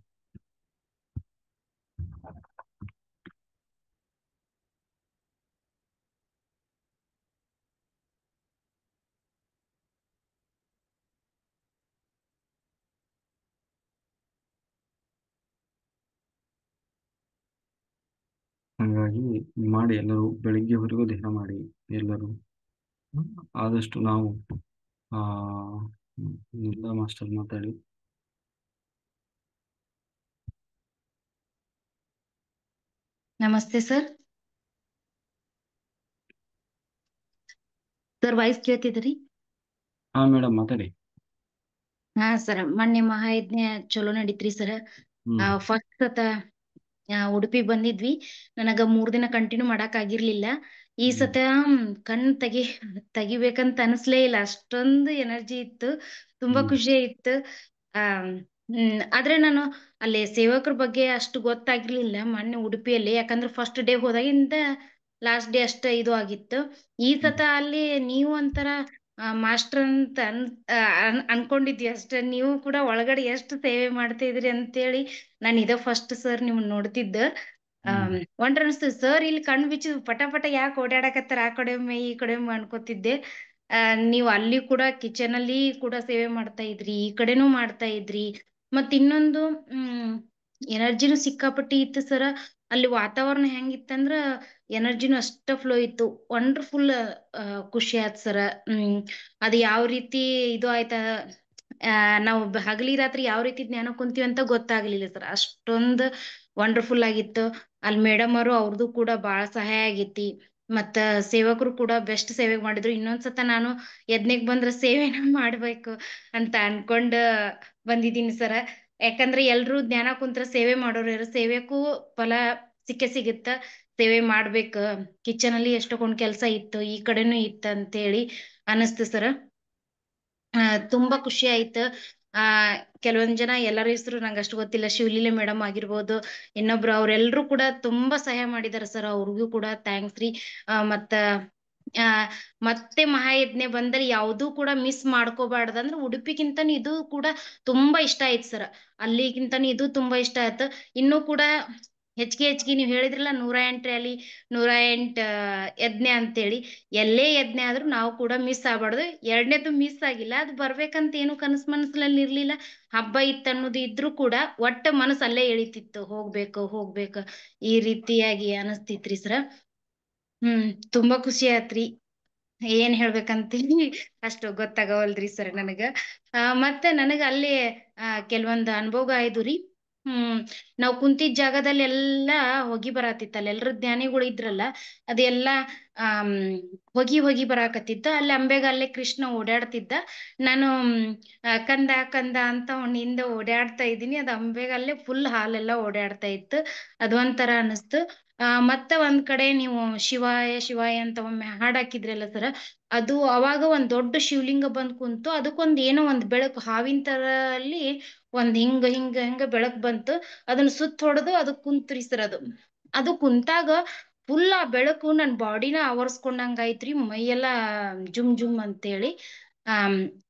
ಹಾಗಾಗಿ ಮಾಡಿ, ಎಲ್ಲರೂ ಬೆಳಿಗ್ಗೆವರೆಗೂ ಧ್ಯಾನ ಮಾಡಿ ಎಲ್ಲರೂ. ಆದಷ್ಟು ನಾವು ಆ, ಇಲ್ಲ ಮಾಸ್ಟರ್ ಮಾತಾಡಿ. ನಮಸ್ತೆ ಸರ್. Sir voice ಕೇಳ್ತಿದ್ರಿ? ಹಾ ಮೇಡಮ್, ಮಾತಾಡಿ. ಹಾ ಸರ್, ಮೊನ್ನೆ ಮಹಾಯಜ್ಞ ಚಲೋ ನಡೀತ್ರಿ ಸರ್. ಫಸ್ಟ್ ಸತ ಉಡುಪಿ ಬಂದಿದ್ವಿ. ನನಗ 3 ದಿನ ಕಂಟಿನ್ಯೂ ಮಾಡಕ್ ಆಗಿರ್ಲಿಲ್ಲ. ಈ ಸತ ಕಣ್ ತೆಗಿಬೇಕಂತ ಅನ್ಸ್ಲೇ ಇಲ್ಲ, ಅಷ್ಟೊಂದು ಎನರ್ಜಿ ಇತ್ತು, ತುಂಬಾ ಖುಷಿ ಇತ್ತು. ಆ ಆದ್ರೆ ನಾನು ಅಲ್ಲಿ ಸೇವಕರ ಬಗ್ಗೆ ಅಷ್ಟು ಗೊತ್ತಾಗಿರ್ಲಿಲ್ಲ ಮೊನ್ನೆ ಉಡುಪಿಯಲ್ಲಿ, ಯಾಕಂದ್ರೆ ಫಸ್ಟ್ ಡೇ ಹೋದಾಗಿಂದ ಲಾಸ್ಟ್ ಡೇ ಅಷ್ಟ ಇದು ಆಗಿತ್ತು. ಈ ಸತ ಅಲ್ಲಿ ನೀವು ಒಂಥರ ಮಾಸ್ಟರ್ ಅಂತ ಅನ್ಕೊಂಡಿದ್ವಿ ಅಷ್ಟೇ. ನೀವು ಕೂಡ ಒಳಗಡೆ ಎಷ್ಟು ಸೇವೆ ಮಾಡ್ತಾ ಇದ್ರಿ ಅಂತೇಳಿ ನಾನು ಇದ ಫಸ್ಟ್ ಸರ್ ನಿಮ್ ನೋಡ್ತಿದ್ದ. ಒಂಡ್ರ ಅನ್ಸ್ತದ ಸರ್, ಇಲ್ಲಿ ಕಣ್ ಬಿಚ್ಚಿ ಪಟ ಪಟ ಯಾಕೆ ಓಡಾಡಕತ್ತಾರ, ಆ ಕಡೆ ಒಮ್ಮೆ ಈ ಕಡೆ ಒಮ್ಮೆ ಅನ್ಕೋತಿದ್ದೆ. ನೀವು ಅಲ್ಲಿ ಕೂಡ ಕಿಚನ್ ಅಲ್ಲಿ ಕೂಡ ಸೇವೆ ಮಾಡ್ತಾ ಇದ್ರಿ, ಈ ಕಡೆನೂ ಮಾಡ್ತಾ ಇದ್ರಿ. ಮತ್ ಇನ್ನೊಂದು ಎನರ್ಜಿನೂ ಸಿಕ್ಕಾಪಟ್ಟಿ ಇತ್ತು ಸರ. ಅಲ್ಲಿ ವಾತಾವರಣ ಹೆಂಗಿತ್ತಂದ್ರ ಎನರ್ಜಿನೂ ಅಷ್ಟ ಫ್ಲೋ ಇತ್ತು. ವಂಡರ್ಫುಲ್. ಖುಷಿ ಆಯ್ತು ಸರ. ಅದು ಯಾವ ರೀತಿ ಇದು ಆಯ್ತ, ನಾವು ಹಗಲಿ ರಾತ್ರಿ ಯಾವ ರೀತಿ ಜ್ಞಾನ ಕುಂತೀವಿ ಅಂತ ಗೊತ್ತಾಗ್ಲಿಲ್ಲ ಸರ್, ಅಷ್ಟೊಂದು ವಂಡರ್ಫುಲ್ ಆಗಿತ್ತು. ಅಲ್ಲಿ ಮೇಡಮ್ ಅವರು ಅವ್ರದ್ದು ಕೂಡ ಬಹಳ ಸಹಾಯ ಆಗೈತಿ. ಮತ್ತ ಸೇವಕರು ಕೂಡ ಬೆಸ್ಟ್ ಸೇವೆ ಮಾಡಿದ್ರು. ಇನ್ನೊಂದ್ಸತ ನಾನು ಯಜ್ಞಕ್ ಬಂದ್ರ ಸೇವೆನ ಮಾಡ್ಬೇಕು ಅಂತ ಅನ್ಕೊಂಡ್ ಬಂದಿದ್ದೀನಿ ಸರ. ಯಾಕಂದ್ರೆ ಎಲ್ರು ಜ್ಞಾನ ಕುಂತ್ರ ಸೇವೆ ಮಾಡೋರು ಯಾರು, ಸೇವೆಗೂ ಫಲ ಸಿಕ್ಕೇ ಸಿಗುತ್ತ. ಸೇವೆ ಮಾಡ್ಬೇಕ. ಕಿಚನ್ ಅಲ್ಲಿ ಎಷ್ಟೊಂದ್ ಕೆಲ್ಸ ಇತ್ತು, ಈ ಕಡೆನೂ ಇತ್ತ ಅಂತೇಳಿ ಅನಸ್ತು ಸರ. ತುಂಬಾ ಖುಷಿ ಆಯ್ತು. ಆ ಕೆಲವೊಂದ್ ಜನ ಎಲ್ಲರ ಹೆಸರು ನಂಗೆ ಅಷ್ಟು ಗೊತ್ತಿಲ್ಲ, ಶಿವಲೀಲೆ ಮೇಡಮ್ ಆಗಿರ್ಬೋದು, ಇನ್ನೊಬ್ರು, ಅವ್ರೆಲ್ರು ಕೂಡ ತುಂಬಾ ಸಹಾಯ ಮಾಡಿದಾರೆ ಸರ್. ಅವ್ರಿಗೂ ಕೂಡ ಥ್ಯಾಂಕ್ಸ್ ರೀ. ಮತ್ತ ಆ ಮತ್ತೆ ಮಹಾಯಜ್ಞೆ ಬಂದ್ರೆ ಯಾವ್ದೂ ಕೂಡ ಮಿಸ್ ಮಾಡ್ಕೋಬಾರ್ದಂದ್ರೆ ಉಡುಪಿಗಿಂತನೂ ಇದು ಕೂಡ ತುಂಬಾ ಇಷ್ಟ ಆಯ್ತು ಸರ್. ಅಲ್ಲಿಗಿಂತನೂ ಇದು ತುಂಬಾ ಇಷ್ಟ ಆಯ್ತು. ಇನ್ನೂ ಕೂಡ ಹೆಚ್ಚಿಗೆ ನೀವು ಹೇಳಿದ್ರಲ್ಲ 108 ರ್ಯಾಲಿ, 108 ಯಜ್ಞ ಅಂತೇಳಿ, ಎಲ್ಲೇ ಯಜ್ಞ ಆದ್ರೂ ನಾವು ಕೂಡ ಮಿಸ್ ಆಗ್ಬಾರ್ದು. 2ನೇದು ಮಿಸ್ ಆಗಿಲ್ಲ, ಅದು ಬರ್ಬೇಕಂತ ಏನು ಮನಸ್ಸಲ್ಲಿ ಇರ್ಲಿಲ್ಲ. ಹಬ್ಬ ಇತ್ತು ಅನ್ನೋದು ಇದ್ರೂ ಕೂಡ ಒಟ್ಟ ಮನಸ್ಸು ಅಲ್ಲೇ ಎಳಿತಿತ್ತು, ಹೋಗ್ಬೇಕು ಈ ರೀತಿಯಾಗಿ ಅನಸ್ತಿತ್ರಿ ಸರ. ತುಂಬಾ ಖುಷಿ ಆತ್ರಿ. ಏನ್ ಹೇಳ್ಬೇಕಂತೀನಿ ಅಷ್ಟು ಗೊತ್ತಾಗವಲ್ರಿ ಸರ್ ನನಗ. ಮತ್ತೆ ನನಗ ಅಲ್ಲಿ ಕೆಲವೊಂದು ಅನುಭವ ಆಯ್ದು ರೀ. ನಾವ್ ಕುಂತಿದ್ ಜಾಗದಲ್ಲಿ ಎಲ್ಲಾ ಹೊಗಿ ಬರಾತಿತ್ತಲ್ಲ, ಎಲ್ರು ಜ್ಞಾನಿಗಳು ಇದ್ರಲ್ಲ, ಅದೆಲ್ಲಾ ಹೊಗಿ ಬರಾಕತ್ತಿತ್ತ. ಅಲ್ಲಿ ಅಂಬೆಗ ಅಲ್ಲೇ ಕೃಷ್ಣ ಓಡಾಡ್ತಿದ್ದ. ನಾನು ಕಂದ ಕಂದ ಅಂತ ಅವನಿಂದ ಓಡಾಡ್ತಾ ಇದ್ದೀನಿ. ಅದು ಅಂಬೆಗ ಅಲ್ಲೇ ಫುಲ್ ಹಾಲೆಲ್ಲ ಓಡಾಡ್ತಾ ಇತ್ತು. ಅದೊಂಥರ ಅನಿಸ್ತು. ಮತ್ತೆ ಒಂದ್ ಕಡೆ ನೀವು ಶಿವಾಯ ಶಿವಾಯ ಅಂತ ಒಮ್ಮೆ ಹಾಡ್ ಹಾಕಿದ್ರಲ್ಲ ಸರ, ಅದು ಅವಾಗ ಒಂದ್ ದೊಡ್ಡ ಶಿವಲಿಂಗ ಬಂದ್ ಕುಂತು, ಅದಕ್ಕೊಂದ್ ಏನೋ ಒಂದ್ ಬೆಳಕು ಹಾವಿನ ತರ ಅಲ್ಲಿ ಒಂದ್ ಹಿಂಗ ಬೆಳಕ್ ಬಂತು. ಅದನ್ನ ಸುತ್ತ ಹೊಡೆದು ಅದು ಕುಂತ್ರಿ ಸರ್. ಅದು ಕುಂತಾಗ ಫುಲ್ ಆ ಬೆಳಕು ನನ್ ಬಾಡಿನ ಆವರ್ಸ್ಕೊಂಡಂಗ ಐತ್ರಿ, ಮೈಯೆಲ್ಲಾ ಜುಮ್ ಜುಮ್ ಅಂತೇಳಿ.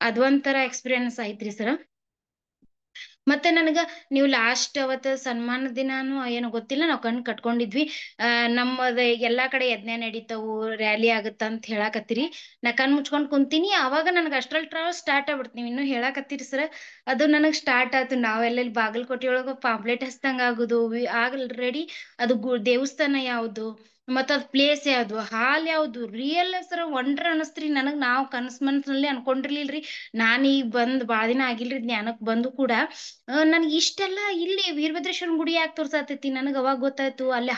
ಅದೊಂಥರ ಎಕ್ಸ್ಪೀರಿಯನ್ಸ್ ಐತ್ರಿ ಸರ. ಮತ್ತೆ ನನಗ ನೀವು ಲಾಸ್ಟ್ ಅವತ್ತು ಸನ್ಮಾನ ದಿನಾನು ಏನೋ ಗೊತ್ತಿಲ್ಲ, ನಾವು ಕಣ್ ಕಟ್ಕೊಂಡಿದ್ವಿ. ನಮ್ಮದ ಎಲ್ಲಾ ಕಡೆ ಯಜ್ಞ ನಡೀತಾವು, ರ್ಯಾಲಿ ಆಗತ್ತ ಅಂತ ಹೇಳಾಕತ್ತೀರಿ. ನಾ ಕಣ್ ಮುಚ್ಕೊಂಡ್ ಕುಂತೀನಿ. ಅವಾಗ ನನ್ಗೆ ಅಷ್ಟ್ರಲ್ಲಿ ಟ್ರಾವೆಲ್ ಸ್ಟಾರ್ಟ್ ಆಗ್ಬಿಡ್ತೀನಿ. ಇನ್ನು ಹೇಳಾಕತ್ತೀರಿ ಸರ್, ಅದು ನನಗ್ ಸ್ಟಾರ್ಟ್ ಆಯ್ತು. ನಾವೆಲ್ಲ ಬಾಗಲಕೋಟೆ ಒಳಗ ಪಾಂಪ್ಲೆಟ್ ಹಚ್ದಂಗ ಆಗುದು, ಆಲ್ರೆಡಿ ಅದು ದೇವಸ್ಥಾನ ಯಾವ್ದು, ಮತ್ತ ಅದ್ ಪ್ಲೇಸ್ ಯಾವ್ದು, ಹಾಲ್ ಯಾವ್ದು, ರಿಯಲ್ ಸರ್ ಒಂಡ್ರ ಅನಸ್ತ್ರಿ ನನಗ್. ನಾವ್ ಮನ್ಸಲ್ಲಿ ಅನ್ಕೊಂಡಿರ್ಲಿಲ್ರಿ. ನಾನ್ ಈಗ ಬಂದ್ ಬಾಳ ದಿನ ಆಗಿಲ್ರಿ ಜ್ಞಾನಕ್ ಬಂದು ಕೂಡ. ನನ್ಗೆ ಇಷ್ಟೆಲ್ಲ ಇಲ್ಲಿ ವೀರಭದ್ರೇಶ್ವರನ್ ಗುಡಿ ಯಾಕೆ ತೋರ್ಸಾತೈತಿ ನನಗ್ ಅವಾಗ ಗೊತ್ತಾಯ್ತು. ಅಲ್ಲಿ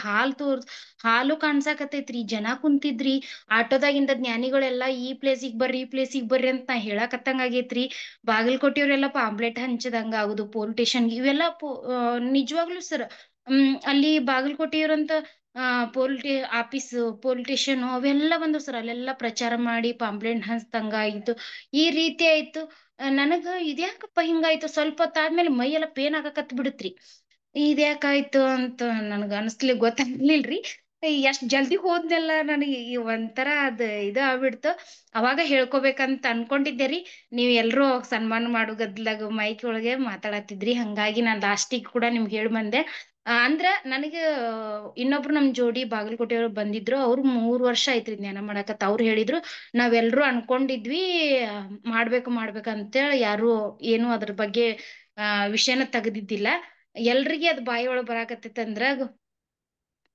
ಹಾಲು ಕಾಣ್ಸಾಕತೈತ್ರಿ, ಜನ ಕುಂತಿದ್ರಿ ಆಟೋದಾಗಿಂದ. ಜ್ಞಾನಿಗಳೆಲ್ಲಾ ಈ ಪ್ಲೇಸಿಗೆ ಬರ್ರಿ ಅಂತ ನಾ ಹೇಳಕತ್ತಂಗ ಆಗೇತ್ರಿ. ಬಾಗಲಕೋಟೆಯವರೆಲ್ಲ ಪಾಂಪ್ಲೆಟ್ ಹಂಚದಂಗ ಆಗುದು, ಪೊಲೀಸ್ ಸ್ಟೇಷನ್ ಇವೆಲ್ಲ ನಿಜವಾಗ್ಲೂ ಸರ್. ಅಲ್ಲಿ ಬಾಗಲಕೋಟೆಯವ್ರಂತ ಆಫೀಸ್, ಪೊಲೀಸ್ ಸ್ಟೇಷನ್ ಅವೆಲ್ಲ ಬಂದವು ಸರ್. ಅಲ್ಲೆಲ್ಲ ಪ್ರಚಾರ ಮಾಡಿ ಪಾಂಪ್ಲೆಂಟ್ ಹಂಚ್ದಂಗ ಆಯ್ತು. ಈ ರೀತಿ ಆಯ್ತು. ನನಗ ಇದ್ಯಾಕಪ್ಪ ಹಿಂಗಾಯ್ತು, ಸ್ವಲ್ಪ ಹೊತ್ತಾದ್ಮೇಲೆ ಮೈ ಎಲ್ಲ ಪೇನ್ ಆಗಕತ್ ಬಿಡತ್ರಿ. ಇದ್ಯಾಕಾಯ್ತು ಅಂತ ನನ್ಗ ಗೊತ್ತಾಗ್ಲಿಲ್ರಿ. ಎಷ್ಟ್ ಜಲ್ದಿ ಹೋದ್ನೆಲ್ಲ ನನಗೆ ಈ ಒಂಥರ ಅದ್ ಇದು ಆಗ್ಬಿಡ್ತು. ಅವಾಗ ಹೇಳ್ಕೊಬೇಕಂತ ಅನ್ಕೊಂಡಿದ್ದೆ ರೀ. ನೀವ್ ಎಲ್ರೂ ಸನ್ಮಾನ ಮಾಡೋ ಗದ್ಲಾಗ ಮೈಕ್ ಒಳಗೆ ಮಾತಾಡತಿದ್ರಿ, ಹಂಗಾಗಿ ನಾನ್ ಲಾಸ್ಟಿಗ್ ಕೂಡ ನಿಮ್ಗೆ ಹೇಳ್ ಬಂದೆ. ಅಂದ್ರ ನನಗ ಇನ್ನೊಬ್ರು ನಮ್ ಜೋಡಿ ಬಾಗಲಕೋಟೆಯವ್ರು ಬಂದಿದ್ರು. ಅವ್ರು 3 ವರ್ಷ ಆಯ್ತ್ರಿ ಜ್ಞಾನ ಮಾಡಕತ್ತ. ಅವ್ರು ಹೇಳಿದ್ರು, ನಾವೆಲ್ರೂ ಅನ್ಕೊಂಡಿದ್ವಿ ಮಾಡ್ಬೇಕಂತೇಳಿ, ಯಾರು ಏನು ಅದ್ರ ಬಗ್ಗೆ ವಿಷಯನ ತೆಗ್ದಿದ್ದಿಲ್ಲ. ಎಲ್ರಿಗಿ ಅದ್ ಬಾಯಿ ಒಳಗ್ ಬರಾಕತ್ತೈತಂದ್ರ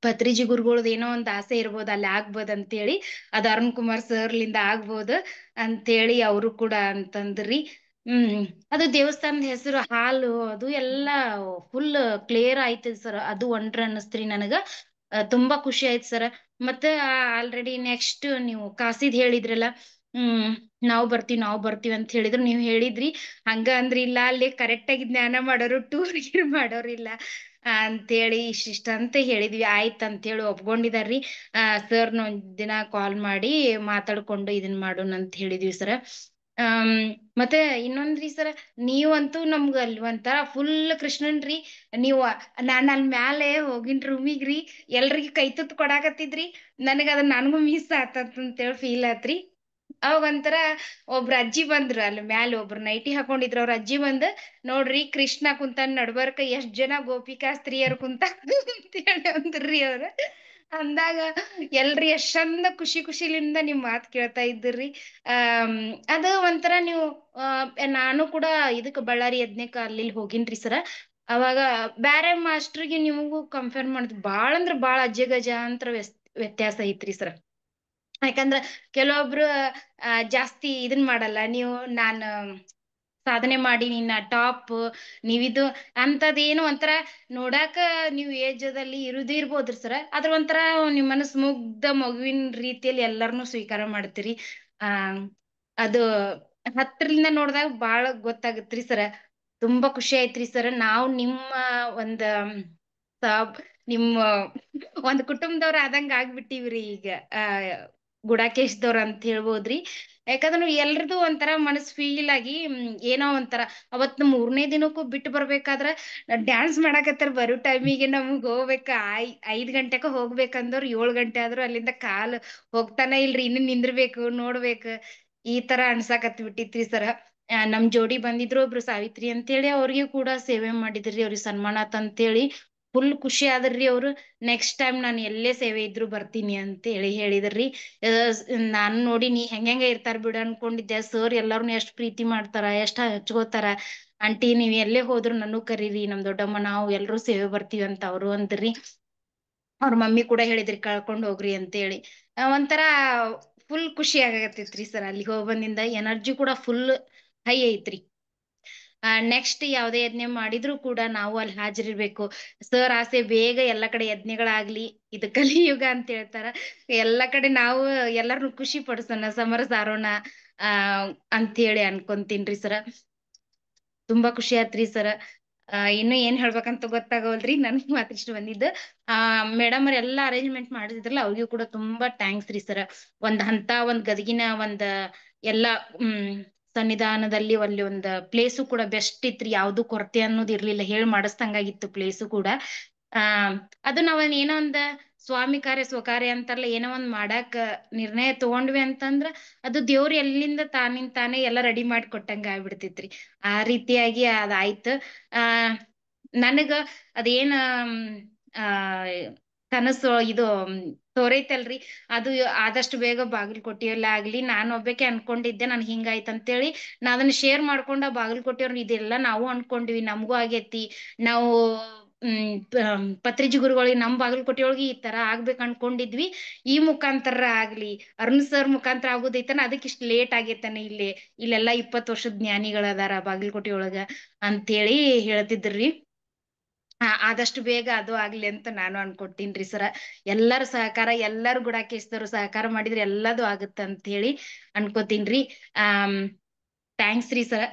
ಪತ್ರಿಜಿ ಗುರುಗಳ್ದ ಏನೋ ಒಂದ್ ಆಸೆ ಇರ್ಬೋದು, ಅಲ್ಲಿ ಆಗ್ಬೋದ್ ಅಂತೇಳಿ. ಅದ್ ಅರುಣ್ ಕುಮಾರ್ ಸರ್ಲಿಂದ ಆಗ್ಬೋದು ಅಂತೇಳಿ ಅವರು ಕೂಡ ಅಂತಂದ್ರಿ. ಅದು ದೇವಸ್ಥಾನದ ಹೆಸರು ಹಾಲು ಅದು ಎಲ್ಲಾ ಫುಲ್ ಕ್ಲಿಯರ್ ಆಯ್ತದ ಸರ್. ಅದು ಒಂಡ್ರ ಅನ್ನಸ್ತ್ರಿ ನನಗ. ತುಂಬಾ ಖುಷಿ ಆಯ್ತು ಸರ್. ಮತ್ತೆ ಆಲ್ರೆಡಿ ನೆಕ್ಸ್ಟ್ ನೀವು ಕಾಸಿದ್ ಹೇಳಿದ್ರಲ್ಲ, ನಾವ್ ಬರ್ತೀವಿ ಅಂತ ಹೇಳಿದ್ರು. ನೀವ್ ಹೇಳಿದ್ರಿ ಹಂಗ ಅಂದ್ರಿ, ಇಲ್ಲ ಅಲ್ಲಿ ಕರೆಕ್ಟ್ ಆಗಿ ಜ್ಞಾನ ಮಾಡೋರು ಟೂರ್ ಗೀರ್ ಮಾಡೋರಿಲ್ಲ ಅಂತೇಳಿ ಇಷ್ಟಿಷ್ಟ ಅಂತ ಹೇಳಿದ್ವಿ. ಆಯ್ತ್ ಅಂತ ಹೇಳಿ ಒಪ್ಕೊಂಡಿದಾರ್ರಿ. ಸರ್ನ ಒಂದ್ ದಿನ ಕಾಲ್ ಮಾಡಿ ಮಾತಾಡ್ಕೊಂಡು ಇದನ್ ಮಾಡೋಣ ಅಂತ ಹೇಳಿದ್ವಿ ಸರ. ಮತ್ತೆ ಇನ್ನೊಂದ್ರಿ ಸರ, ನೀವಂತೂ ನಮ್ಗ ಅಲ್ಲಿ ಒಂಥರ ಫುಲ್ ಕೃಷ್ಣನ್ರಿ. ನೀವು ನಾನ್ ಅಲ್ಲಿ ಮ್ಯಾಲೆ ಹೋಗಿನ್ ರೂಮಿಗ್ರಿ ಎಲ್ರಿಗೂ ಕೈ ತುತ್ತು ಕೊಡಾಕತ್ತಿದ್ರಿ. ನನಗ ಅದನ್ನ ನನಗೂ ಮಿಸ್ ಆತಂತೇಳಿ ಫೀಲ್ ಆತ್ರಿ. ಅವಾಗ ಒಂಥರ ಒಬ್ರ ಅಜ್ಜಿ ಬಂದ್ರು ಅಲ್ಲಿ ಮ್ಯಾಲ, ಒಬ್ರು ನೈಟಿ ಹಾಕೊಂಡಿದ್ರು. ಅವ್ರ ಅಜ್ಜಿ ಬಂದ್, ನೋಡ್ರಿ ಕೃಷ್ಣ ಕುಂತಾನ್ ನಡ್ಬರ್ಕ, ಎಷ್ಟ್ ಜನ ಗೋಪಿಕಾ ಸ್ತ್ರೀಯರು ಕುಂತ ಅಂತೇಳಿ ಅಂದ್ರಿ ಅವ್ರ. ಅಂದಾಗ ಎಲ್ರಿ ಎಷ್ಟ್ ಚಂದ ಖುಷಿ ಖುಷಿಲಿಂದ ನಿಮ್ ಮಾತ್ ಕೇಳ್ತಾ ಇದ್ರಿ. ಅದು ಒಂಥರ ನೀವು ನಾನು ಕೂಡ ಇದಕ್ ಬಳ್ಳಾರಿ ಯಜ್ಞಕ್ಕ ಅಲ್ಲಿ ಹೋಗಿನ್ರಿ ಸರ. ಅವಾಗ ಬ್ಯಾರೆ ಮಾಸ್ಟರ್ಗೆ ನಿಮಗೂ ಕಂಪೇರ್ ಮಾಡಿದ್ ಬಾಳ ಅಂದ್ರ ಬಾಳ ಅಜಗಜಾಂತರ ವ್ಯತ್ಯಾಸ ಐತ್ರಿ ಸರ. ಯಾಕಂದ್ರ ಕೆಲವೊಬ್ರು ಜಾಸ್ತಿ ಇದನ್ ಮಾಡಲ್ಲ. ನೀವು ನಾನ್ ಸಾಧನೆ ಮಾಡಿ ನಿನ್ನ ಟಾಪ್, ನೀವಿದು ಅಂತದೇನು ಒಂಥರ ನೋಡಾಕ ನೀವ್ ಏಜದಲ್ಲಿ ಇರ್ಬೋದ್ರಿ ಸರ. ಅದ್ರ ಒಂಥರ ನಿಮ್ ಮನಸ್ ಮುಗ್ಧ ಮಗುವಿನ ರೀತಿಯಲ್ಲಿ ಎಲ್ಲಾರ್ನು ಸ್ವೀಕಾರ ಮಾಡ್ತೀರಿ. ಆ ಅದು ಹತ್ರದಿಂದ ನೋಡ್ದಾಗ ಬಾಳ ಗೊತ್ತಾಗತ್ರಿ ಸರ. ತುಂಬಾ ಖುಷಿ ಆಯ್ತ್ರಿ ಸರ್. ನಾವು ನಿಮ್ಮ ಒಂದ ನಿಮ್ಮ ಒಂದ್ ಕುಟುಂಬದವ್ರ ಆದಂಗ ಆಗ್ಬಿಟ್ಟಿವ್ರಿ ಈಗ. ಗುಡಾಕೇಶ್ದವ್ರ ಅಂತ ಹೇಳ್ಬೋದ್ರಿ. ಯಾಕಂದ್ರ ಎಲ್ರದು ಒಂಥರ ಮನಸ್ ಫೀಲ್ ಆಗಿ ಏನೋ ಒಂಥರ. ಅವತ್ 3ನೇ ದಿನಕ್ಕೂ ಬಿಟ್ಟು ಬರ್ಬೇಕಾದ್ರ ಡ್ಯಾನ್ಸ್ ಮಾಡಾಕತ್ತಾರ. ಬರೋ ಟೈಮಿಗೆ ನಮಗ್ ಹೋಗ್ಬೇಕ 5 ಗಂಟೆಕ ಹೋಗ್ಬೇಕಂದವ್ರು 7 ಗಂಟೆ ಆದ್ರೂ ಅಲ್ಲಿಂದ ಕಾಲ್ ಹೋಗ್ತಾನ ಇಲ್ರಿ, ಇನ್ನು ನಿಂದ್ರಬೇಕು ನೋಡ್ಬೇಕು, ಈ ತರ ಅನ್ಸಾಕತ್ ಬಿಟ್ಟಿತ್ರಿ ಸರ. ನಮ್ ಜೋಡಿ ಬಂದಿದ್ರು ಒಬ್ರು ಸಾವಿತ್ರಿ ಅಂತೇಳಿ, ಅವ್ರಿಗೂ ಕೂಡ ಸೇವೆ ಮಾಡಿದ್ರಿ. ಅವ್ರಿಗೆ ಸನ್ಮಾನ ಅಂತೇಳಿ ಫುಲ್ ಖುಷಿ ಆದ್ರಿ ಅವ್ರು. ನೆಕ್ಸ್ಟ್ ಟೈಮ್ ನಾನು ಎಲ್ಲೇ ಸೇವೆ ಇದ್ರು ಬರ್ತೀನಿ ಅಂತ ಹೇಳಿದ್ರಿ. ನಾನ್ ನೋಡಿ ನೀ ಹೆಂಗ ಇರ್ತಾರ ಬಿಡ ಅನ್ಕೊಂಡಿದ್ದೆ. ಸರ್ ಎಲ್ಲಾರ್ನು ಎಷ್ಟ್ ಪ್ರೀತಿ ಮಾಡ್ತಾರ, ಎಷ್ಟ್ ಹಚ್ಕೋತಾರ. ಆಂಟಿ ನೀವ್ ಎಲ್ಲೇ ಹೋದ್ರು ನನ್ನು ಕರೀರಿ, ನಮ್ ದೊಡ್ಡಮ್ಮ ನಾವು ಎಲ್ರೂ ಸೇವೆ ಬರ್ತೀವಿ ಅಂತ ಅವ್ರು ಅಂದ್ರಿ. ಅವ್ರ ಮಮ್ಮಿ ಕೂಡ ಹೇಳಿದ್ರಿ ಕಳ್ಕೊಂಡ್ ಹೋಗ್ರಿ ಅಂತೇಳಿ. ಒಂಥರ ಫುಲ್ ಖುಷಿ ಆಗತ್ತಿತ್ರಿ ಸರ್. ಅಲ್ಲಿಗೆ ಹೋಗ್ಬಂದಿಂದ ಎನರ್ಜಿ ಕೂಡ ಫುಲ್ ಹೈ ಐತ್ರಿ. ನೆಕ್ಸ್ಟ್ ಯಾವ್ದೇ ಯಜ್ಞ ಮಾಡಿದ್ರು ಕೂಡ ನಾವು ಅಲ್ಲಿ ಹಾಜರಿರ್ಬೇಕು. ಸರ್ ಆಸೆ ಬೇಗ ಎಲ್ಲಾ ಕಡೆ ಯಜ್ಞಗಳಾಗ್ಲಿ, ಇದು ಕಲಿಯುಗ ಅಂತ ಹೇಳ್ತಾರ. ಎಲ್ಲಾ ಕಡೆ ನಾವು ಎಲ್ಲಾರ್ನು ಖುಷಿ ಪಡಿಸೋಣ, ಸಮರ ಸಾರೋಣ ಅಂತೇಳಿ ಅನ್ಕೊಂತೀನ್ರಿ ಸರ. ತುಂಬಾ ಖುಷಿ ಆತ್ರಿ ಸರ. ಇನ್ನು ಏನ್ ಹೇಳ್ಬೇಕಂತ ಗೊತ್ತಾಗವಲ್ರಿ. ನನ್ಗ್ ಮಾತ್ರ ಇಷ್ಟ ಬಂದಿದ್ದು. ಮೇಡಮ್ ಅವ್ರ ಎಲ್ಲಾ ಅರೇಂಜ್ಮೆಂಟ್ ಮಾಡಿದ್ರಲ್ಲ, ಅವ್ರಿಗೂ ಕೂಡ ತುಂಬಾ ಥ್ಯಾಂಕ್ಸ್ ರೀ ಸರ. ಒಂದ್ ಗದಗಿನ ಎಲ್ಲಾ ಸನ್ನಿಧಾನದಲ್ಲಿ ಅಲ್ಲಿ ಒಂದ್ ಪ್ಲೇಸು ಕೂಡ ಬೆಸ್ಟ್ ಇತ್ರಿ. ಯಾವ್ದು ಕೊರತೆ ಅನ್ನೋದು ಇರ್ಲಿಲ್ಲ. ಮಾಡಿಸ್ದಂಗಾಗಿತ್ತು ಪ್ಲೇಸು ಕೂಡ. ಅದು ನಾವ್ ಏನೋ ಒಂದ್ ಸ್ವಾಮಿ ಕಾರ್ಯ ಸ್ವಕಾರ್ಯ ಅಂತಾರಲ್ಲ, ಏನೋ ಒಂದ್ ಮಾಡಾಕ ನಿರ್ಣಯ ತಗೊಂಡ್ವಿ ಅಂತಂದ್ರ ಅದು ದೇವ್ರ ಎಲ್ಲಿಂದ ತಾನೇ ಎಲ್ಲಾ ರೆಡಿ ಮಾಡಿ ಕೊಟ್ಟಂಗ ಆಗ್ಬಿಡ್ತಿತ್ರಿ. ಆ ರೀತಿಯಾಗಿ ಅದಾಯ್ತು. ನನಗ ಅದೇನ ಆ ಕನಸು ಇದು ತೋರೈತಲ್ರಿ, ಅದು ಆದಷ್ಟು ಬೇಗ ಬಾಗಲಕೋಟೆಯಲ್ಲಿ ಆಗ್ಲಿ. ನಾನು ಒಬ್ಬಾಕೆ ಅನ್ಕೊಂಡಿದ್ದೆ ನನ್ ಹಿಂಗಾಯ್ತ ಅಂತೇಳಿ. ನಾ ಅದನ್ನ ಶೇರ್ ಮಾಡ್ಕೊಂಡ ಬಾಗಲಕೋಟೆಯವ್ರನ್ನ ಇದೆಲ್ಲಾ ನಾವು ಅನ್ಕೊಂಡ್ವಿ, ನಮಗೂ ಆಗೇತಿ. ನಾವು ಪತ್ರಿಜಿ ಗುರುಗಳಿಗೆ ನಮ್ ಬಾಗಲಕೋಟೆಯೊಳಗೆ ಈ ತರ ಆಗ್ಬೇಕ್ ಅನ್ಕೊಂಡಿದ್ವಿ. ಈ ಮುಖಾಂತರ ಆಗ್ಲಿ, ಅರುಣ್ ಸರ್ ಮುಖಾಂತರ ಆಗೋದೈತನ, ಅದಕ್ ಇಷ್ಟ್ ಲೇಟ್ ಆಗೇತಾನೆ. ಇಲ್ಲೆಲ್ಲಾ 20 ವರ್ಷದ ಜ್ಞಾನಿಗಳದಾರ ಬಾಗಲಕೋಟೆ ಒಳಗ ಅಂತೇಳಿ ಹೇಳ್ತಿದ್ರಿ. ಆದಷ್ಟು ಬೇಗ ಅದು ಆಗ್ಲಿ ಅಂತ ನಾನು ಅನ್ಕೊತೀನ್ರಿ ಸರ. ಎಲ್ಲಾರ ಸಹಕಾರ, ಎಲ್ಲಾರು ಗುಡಾಕೇಶದವ್ರು ಸಹಕಾರ ಮಾಡಿದ್ರೆ ಎಲ್ಲದು ಆಗುತ್ತ ಅಂತ ಹೇಳಿ ಅನ್ಕೋತೀನ್ರಿ. ಥ್ಯಾಂಕ್ಸ್ ರೀ ಸರ.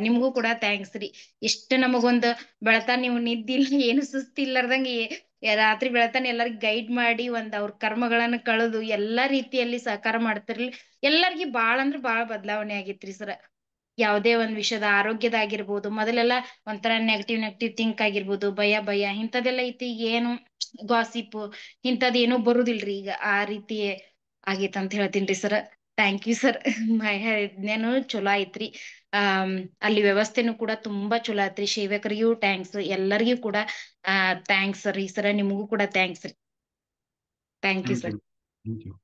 ನಿಮ್ಗೂ ಕೂಡ ಥ್ಯಾಂಕ್ಸ್ ರೀ. ಇಷ್ಟ ನಮಗೊಂದು ಬೆಳತಾನ ನೀವು ನಿದ್ದಿಲ್ಲ ಏನು ಸುಸ್ತಿಲ್ಲಾರ್ದಂಗೆ ರಾತ್ರಿ ಬೆಳತಾನೆ ಎಲ್ಲರಿಗೂ ಗೈಡ್ ಮಾಡಿ ಅವ್ರ ಕರ್ಮಗಳನ್ನ ಕಳೆದು ಎಲ್ಲಾ ರೀತಿಯಲ್ಲಿ ಸಹಕಾರ ಮಾಡ್ತಿರ್ಲಿ. ಎಲ್ಲರಿಗೂ ಬಾಳ ಅಂದ್ರ ಬಾಳ ಬದಲಾವಣೆ ಆಗಿತ್ರಿ ಸರ್. ಯಾವುದೇ ಒಂದ್ ವಿಷಯದ ಆರೋಗ್ಯದಾಗಿರ್ಬೋದು, ಮೊದಲೆಲ್ಲ ಒಂಥರ ನೆಗೆಟಿವ್ ಥಿಂಕ್ ಆಗಿರ್ಬೋದು, ಭಯ ಭಯ ಇಂಥದೆಲ್ಲ ಐತಿ. ಈಗ ಏನು ಗಾಸಿಪ್ ಇಂಥದ್ ಏನೂ ಬರುದಿಲ್ರಿ ಈಗ. ಆ ರೀತಿ ಆಗೇತ್ ಅಂತ ಹೇಳ್ತೀನ್ರಿ ಸರ್. Thank you sir. ಯಜ್ಞನು ಚಲೋ ಐತ್ರಿ. ಅಲ್ಲಿ ವ್ಯವಸ್ಥೆನೂ ಕೂಡ ತುಂಬಾ ಚಲೋ ಐತ್ರಿ. ಸೇವಕರಿಗೂ ಥ್ಯಾಂಕ್ಸ್, ಎಲ್ಲರಿಗೂ ಕೂಡ ಥ್ಯಾಂಕ್ಸ್ ರೀ ಸರ್. ನಿಮಗೂ ಕೂಡ ಥ್ಯಾಂಕ್ಸ್ ರೀ. Thank you thank you. Sir. Thank you.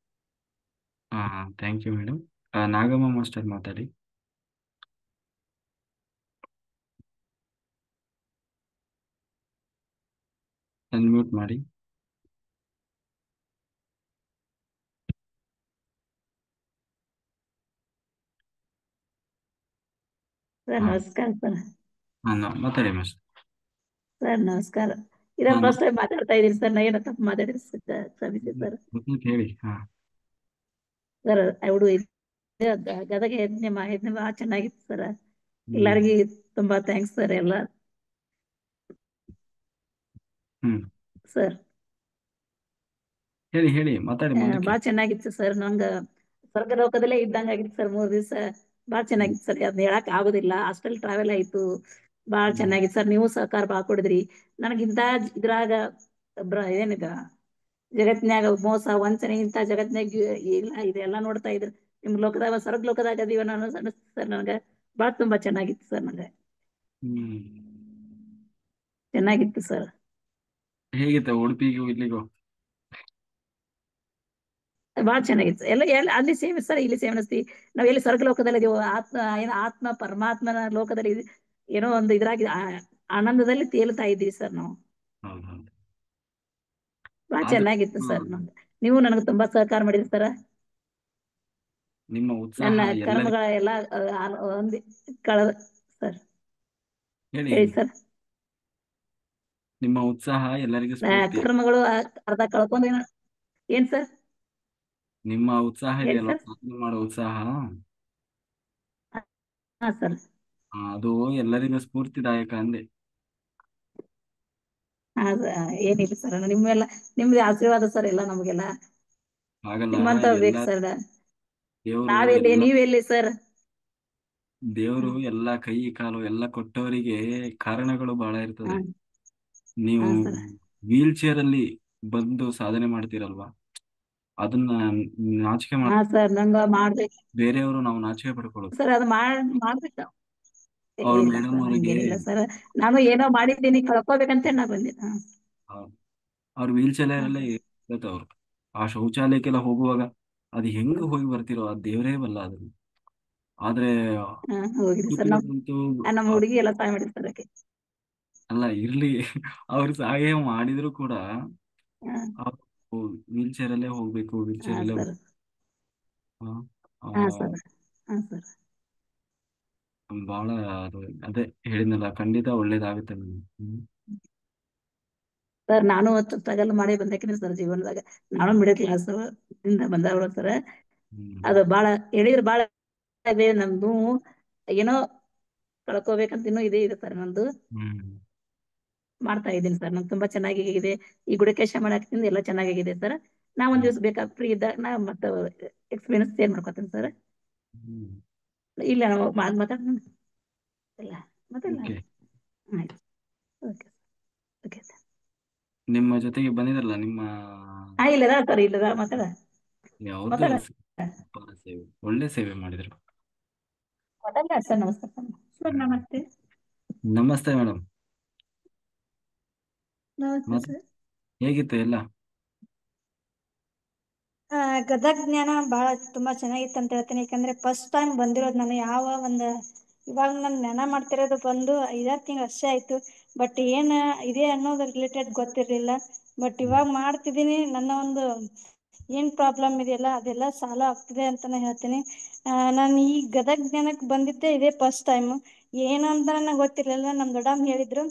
Thank you madam. Nagamma master ಮಾತಾಡಿ. ಅನ್ಮ್ಯೂಟ್ ಮಾಡಿ. ಸರ್ ನಮಸ್ಕಾರ ಸರ್. ಮಾತಾಡಿ ಮಾಸ್ಟರ್. ಸರ್ ನಮಸ್ಕಾರ. ಇದ ಫಸ್ಟ್ ಟೈಮ್ ಮಾತಾಡ್ತಾ ಇದೀನಿ ಸರ್. ನಾ ಏನೋ ತಪ್ಪು ಮಾತಾಡಿದ್ರೆ ಕ್ಷಮಿಸಿ ಸರ್. ಹೇಳಿ. ಸರ್ ಅವಳು ಗದಗ ಯಜ್ಞ ಭಾಳ ಚೆನ್ನಾಗಿತ್ತು ಸರ್. ಎಲ್ಲರಿಗೂ ತುಂಬಾ ಥ್ಯಾಂಕ್ಸ್ ಸರ್. ಎಲ್ಲ ಸರ್ ಹೇಳಿ ಹೇಳಿ ಮಾತಾಡಿ. ಭಾಳ ಚೆನ್ನಾಗಿತ್ತು ಸರ್. ನಂಗ ಸ್ವರ್ಗ ಲೋಕದಲ್ಲೇ ಇದ್ದಂಗ ಆಗಿತ್ತು ಸರ್. 3 ದಿವಸ ಭಾಳ ಚೆನ್ನಾಗಿತ್ತು ಸರ್. ಅದ್ನ ಹೇಳಕ್ ಆಗುದಿಲ್ಲ. ಹಾಸ್ಟೆಲ್ ಟ್ರಾವೆಲ್ ಆಯ್ತು, ಭಾಳ ಚೆನ್ನಾಗಿತ್ತು ಸರ್. ನೀವು ಸಹಕಾರ ಭಾಳ ಕೊಡಿದ್ರಿ. ನನಗಿಂತ ಇದ್ರಾಗ ಏನಿದ ಜಗತ್ನ್ಯಾಗ ಮೋಸ ವಂಚನೆ ಇಂಥ ಜಗತ್ನ್ಯಾಗ ಇಲ್ಲ. ಇದೆಲ್ಲ ನೋಡ್ತಾ ಇದ್ರು. ನಿಮ್ ಲೋಕದಾಗ ಸ್ವರ್ಗ ಲೋಕದಾಗ ಅದೀವ ನಾನು ಅನಿಸ್ತು ಸರ್. ನನಗೆ ಭಾಳ ತುಂಬಾ ಚೆನ್ನಾಗಿತ್ತು ಸರ್. ನನಗೆ ಚೆನ್ನಾಗಿತ್ತು ಸರ್. ಹೇಗಿತ್ತು ಉಡುಪಿಗೂ ಇಲ್ಲಿಗೂ? ಭಾಳ ಚೆನ್ನಾಗಿತ್ತು. ಎಲ್ಲ ಅಲ್ಲಿ ಸೇಮ್ ಸರ್, ಇಲ್ಲಿ ಸೇಮ್ ಅನಿಸ್ತಿ. ನಾವ್ ಎಲ್ಲಿ ಸ್ವರ್ಗ ಲೋಕದಲ್ಲಿ ಇದೀವೋ, ಆತ್ಮ ಪರಮಾತ್ಮನ ಲೋಕದಲ್ಲಿ ಏನೋ ಒಂದು ಇದ್ರಾಗಿ ಆನಂದದಲ್ಲಿ ತೇಲ್ತಾ ಇದ್ದೀವಿ ಸರ್ ನಾವು. ಭಾಳ ಚೆನ್ನಾಗಿತ್ತು ಸರ್. ನಮ್ಗೆ ನೀವು ನನಗೆ ತುಂಬಾ ಸಹಕಾರ ಮಾಡಿದ್ರಿ ಸರ್. ನಿಮ್ಮ ಉತ್ಸಾಹ ನನ್ನ ಕರ್ಮಗಳ ಎಲ್ಲ ಕಳೆದ ಸರ್. ಹೇಳಿ ಸರ್. ನಿಮ್ಮ ಉತ್ಸಾಹ ಎಲ್ಲರಿಗೂ ಸ್ಫೂರ್ತಿ. ಕರ್ಮಗಳು ಅರ್ಧ ಕಳ್ಕೊಂಡು ಏನ್ ಸರ್? ನಿಮ್ಮ ಉತ್ಸಾಹ ಇದೆಯಲ್ಲ, ಸಾಧನೆ ಮಾಡೋ ಉತ್ಸಾಹ, ಹಾ ಸರ್, ಅದು ಎಲ್ಲರಿಗೂ ಸ್ಫೂರ್ತಿದಾಯಕ ಅಂದೆ. ಏನಿಲ್ಲ ಸರ್. ನಿಮ್ದು ಆಶೀರ್ವಾದ ಸರ್ ಎಲ್ಲ ನಮ್ಗೆಲ್ಲ. ನಿಮ್ಮಂತ ಬೇಕು ಸರ್. ನಾವೆಲ್ಲಿ ನೀವೆಲ್ಲಿ ಸರ್? ದೇವರು ಎಲ್ಲ ಕೈ ಕಾಲು ಎಲ್ಲ ಕೊಟ್ಟವರಿಗೆ ಕಾರಣಗಳು ಬಹಳ ಇರ್ತದೆ. ನೀವು ವೀಲ್ ಚೇರ್ ಅಲ್ಲಿ ಬಂದು ಸಾಧನೆ ಮಾಡ್ತೀರಲ್ವಾ, ಅದನ್ನ ನಾಚಿಕೆ ಸರ್. ನಂಗ ಮಾಡ್ಬೇಕು ಬೇರೆಯವರು ನಾವು ನಾಚಿಕೆ ಪಡ್ಕೊಳ್ಳೋದು ಸರ್. ಅದು ಮಾಡ್ಬೇಕು. ಅವ್ರ ಇಲ್ಲ ಮೇಡಮ್ ಸರ್, ಅವರಿಗೆ. ಹಂಗೇನಿಲ್ಲ ಸರ್. ನಾನು ಏನೋ ಮಾಡಿದ್ದೀನಿ, ಕಳ್ಕೊಬೇಕಂತ ನಾ ಬಂದಿದ್ದೆ. ಅವ್ರ ವೀಲ್ ಚೇರ್ ಅಲ್ಲೇ ಇರುತ್ತೆ. ಅವ್ರು ಆ ಶೌಚಾಲಯಕ್ಕೆಲ್ಲ ಹೋಗುವಾಗ ಅದು ಹೆಂಗ ಹೋಗಿ ಬರ್ತಿರೋ ಆ ದೇವರೇ ಬಲ್ಲ ಅದನ್ನ. ಆದ್ರೆ ಹೋಗಿದೆ ಸರ್. ನಮ್ಮ ಹುಡುಗಿ ಎಲ್ಲ ಸಹಾಯ ಮಾಡಿರ್ತಾರೆ. ಅಲ್ಲ ಇರ್ಲಿ, ಅವ್ರು ಸಹಾಯ ಮಾಡಿದ್ರು ಕೂಡ ವೀಲ್ ಚೇರ್ ಅಲ್ಲೇ ಹೋಗ್ಬೇಕು, ವೀಲ್ ಚೇರ್ ಅಲ್ಲೇ ಬಹಳ ಅದೇ ಹೇಳಿದ್ನಲ್ಲ, ಖಂಡಿತ ಒಳ್ಳೇದಾಗುತ್ತೆ. ಸರ್ ನಾನು ಸ್ಟ್ರಗಲ್ ಮಾಡಿ ಬಂದಕ್ಕೆ ಸರ್ ಜೀವನದಾಗ. ನಾನು ಮಿಡಲ್ ಕ್ಲಾಸ್ ಇಂದ ಬಂದವಳು ಸರ್. ಅದು ಬಾಳ ಹೇಳಿದ್ರೆ ಬಾಳ ಇದೆ. ನಮ್ದು ಏನೋ ಕಳ್ಕೋಬೇಕಂತ ಇನ್ನೂ ಇದೆ ಸರ್. ನಂದು ಮಾಡ್ತಾ ಇದ್ದೀನಿ ಸರ್. ನಂಗೆ ತುಂಬಾ ಚೆನ್ನಾಗಿದೆ. ಈ ಗುಡಿಕೇಶ ಮಾಡಾಕ್ತಿಂದ ಎಲ್ಲ ಚೆನ್ನಾಗಿದೆ ಸರ್. ನಾ ಒಂದ್ ದಿವಸ ಬೇಕಾ ಫ್ರೀ ಇದ್ದಾಗ ನಾ ಮತ್ತೆ ಎಕ್ಸ್ಪೀರಿಯನ್ಸ್ ಶೇರ್ ಮಾಡ್ಕೊತೀನಿ ಸರ್. ಇಲ್ಲ ನಾವು ಮಾತಾಡೋಣ. ಇಲ್ಲ ಮಾತಾಡೋಣ. ಆಯ್ತು, ಓಕೆ ಓಕೆ ಸರ್. ನಿಮ್ಮ ಜೊತೆಗೆ ಬಂದಿದ್ರಲ್ಲ ನಿಮ್ಮ ಇಲ್ಲದ ಸರ್, ಇಲ್ಲದ ಮಾತಾಡ. ಯಾವ್ದು ಸೇವೆ, ಒಳ್ಳೆ ಸೇವೆ ಮಾಡಿದ್ರು. ಸರ್ ನಮಸ್ಕಾರ ಸರ್. ನಮಸ್ತೆ. ನಮಸ್ತೆ ಮೇಡಮ್. ನಮಸ್ತೆ ಸರ್. ಹೇಗಿತ್ತು ಎಲ್ಲ? ಗದಗ ಜ್ಞಾನ ಬಹಳ ತುಂಬಾ ಚೆನ್ನಾಗಿತ್ತು ಅಂತ ಹೇಳ್ತೀನಿ. ಯಾಕಂದ್ರೆ ಫಸ್ಟ್ ಟೈಮ್ ಬಂದಿರೋದು ನಾನು. ಯಾವ ಒಂದು ಇವಾಗ ನಾನು ಜ್ಞಾನ ಮಾಡ್ತಿರೋದು ಬಂದು 5-6 ತಿಂಗಳು ಅಷ್ಟೇ ಆಯ್ತು. ಬಟ್ ಏನ್ ಇದೆ ಅನ್ನೋದು ರಿಲೇಟೆಡ್ ಗೊತ್ತಿರ್ಲಿಲ್ಲ. ಬಟ್ ಇವಾಗ ಮಾಡ್ತಿದ್ದೀನಿ. ನನ್ನ ಒಂದು ಏನ್ ಪ್ರಾಬ್ಲಮ್ ಇದೆಯಲ್ಲ ಅದೆಲ್ಲ ಸಾಲ್ವ್ ಆಗ್ತಿದೆ ಅಂತಾನೆ ಹೇಳ್ತೀನಿ. ನಾನು ಈ ಗದಗ ಜ್ಞಾನಕ್ಕೆ ಬಂದಿದ್ದೆ ಇದೇ ಫಸ್ಟ್ ಟೈಮ್. ಏನಂತ ನನಗೆ ಗೊತ್ತಿರ್ಲಿಲ್ಲ. ನಮ್ ದೊಡ್ಡಮ್ಮ ಹೇಳಿದ್ರು,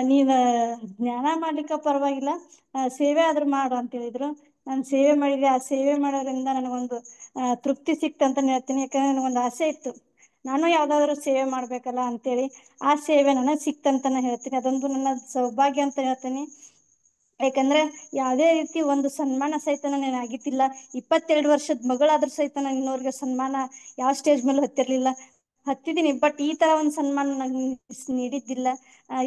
ನೀನ್ ಜ್ಞಾನ ಮಾಡ್ಲಿಕ್ಕ ಪರವಾಗಿಲ್ಲ, ಸೇವೆ ಆದ್ರೂ ಮಾಡು ಅಂತ ಹೇಳಿದ್ರು. ನಾನು ಸೇವೆ ಮಾಡಿದೆ. ಆ ಸೇವೆ ಮಾಡೋದ್ರಿಂದ ನನಗೊಂದು ತೃಪ್ತಿ ಸಿಕ್ತಂತಾನೆ ಹೇಳ್ತೀನಿ. ಯಾಕಂದ್ರೆ ನನಗೊಂದು ಆಸೆ ಇತ್ತು, ನಾನು ಯಾವ್ದಾದ್ರು ಸೇವೆ ಮಾಡ್ಬೇಕಲ್ಲ ಅಂತೇಳಿ. ಆ ಸೇವೆ ನನಗೆ ಸಿಕ್ತಂತಾನೆ ಹೇಳ್ತೀನಿ. ಅದೊಂದು ನನ್ನ ಸೌಭಾಗ್ಯ ಅಂತ ಹೇಳ್ತೀನಿ. ಯಾಕಂದ್ರೆ ಯಾವುದೇ ರೀತಿ ಒಂದು ಸನ್ಮಾನ ಸಹಿತ ನಾನು ಆಗಿದ್ದಿಲ್ಲ. 22 ವರ್ಷದ ಮಗಳಾದ್ರೂ ಸಹಿತ ನಾನು ಇನ್ನೋರ್ಗೆ ಸನ್ಮಾನ ಯಾವ ಸ್ಟೇಜ್ ಮೇಲೂ ಹತ್ತಿರ್ಲಿಲ್ಲ. ಹತ್ತಿದ್ದೀನಿ, ಬಟ್ ಈ ತರ ಒಂದು ಸನ್ಮಾನ ನನಗೆ ನೀಡಿದ್ದಿಲ್ಲ.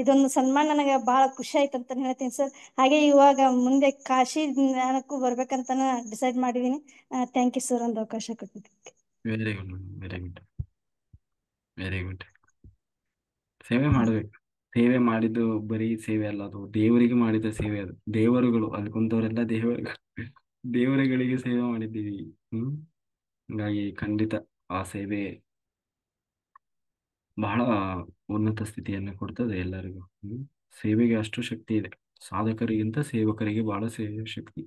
ಇದೊಂದು ಸನ್ಮಾನ ನನಗೆ ಬಹಳ ಖುಷಿ ಆಯ್ತು ಅಂತ ಹೇಳ್ತೀನಿ ಸರ್. ಹಾಗೆ ಇವಾಗ ಮುಂದೆ ಕಾಶಿ ಜ್ಞಾನಕ್ಕೂ ಬರ್ಬೇಕಂತ ಡಿಸೈಡ್ ಮಾಡಿದ್ದೀನಿ. ಥ್ಯಾಂಕ್ ಯು ಸರ್, ಒಂದು ಅವಕಾಶ ಕೊಟ್ಟಿದ್ದಕ್ಕೆ. Very good, very good, very good. ಸೇವೆ ಮಾಡಬೇಕು. ಸೇವೆ ಮಾಡಿದ್ದು ಬರೀ ಸೇವೆ ಅಲ್ಲ, ಅದು ದೇವರಿಗೆ ಮಾಡಿದ ಸೇವೆ. ಅದು ದೇವರುಗಳು ಅಲ್ಲಿ ಕುಂತವರೆಲ್ಲ ದೇವರುಗಳಿಗೆ ಸೇವೆ ಮಾಡಿದ್ದೀವಿ. ಹಂಗಾಗಿ ಖಂಡಿತ ಆ ಸೇವೆ ಬಹಳ ಉನ್ನತ ಸ್ಥಿತಿಯನ್ನು ಕೊಡ್ತದೆ ಎಲ್ಲರಿಗೂ. ಸೇವೆಗೆ ಅಷ್ಟು ಶಕ್ತಿ ಇದೆ. ಸಾಧಕರಿಗಿಂತ ಸೇವಕರಿಗೆ ಬಹಳ ಶಕ್ತಿ.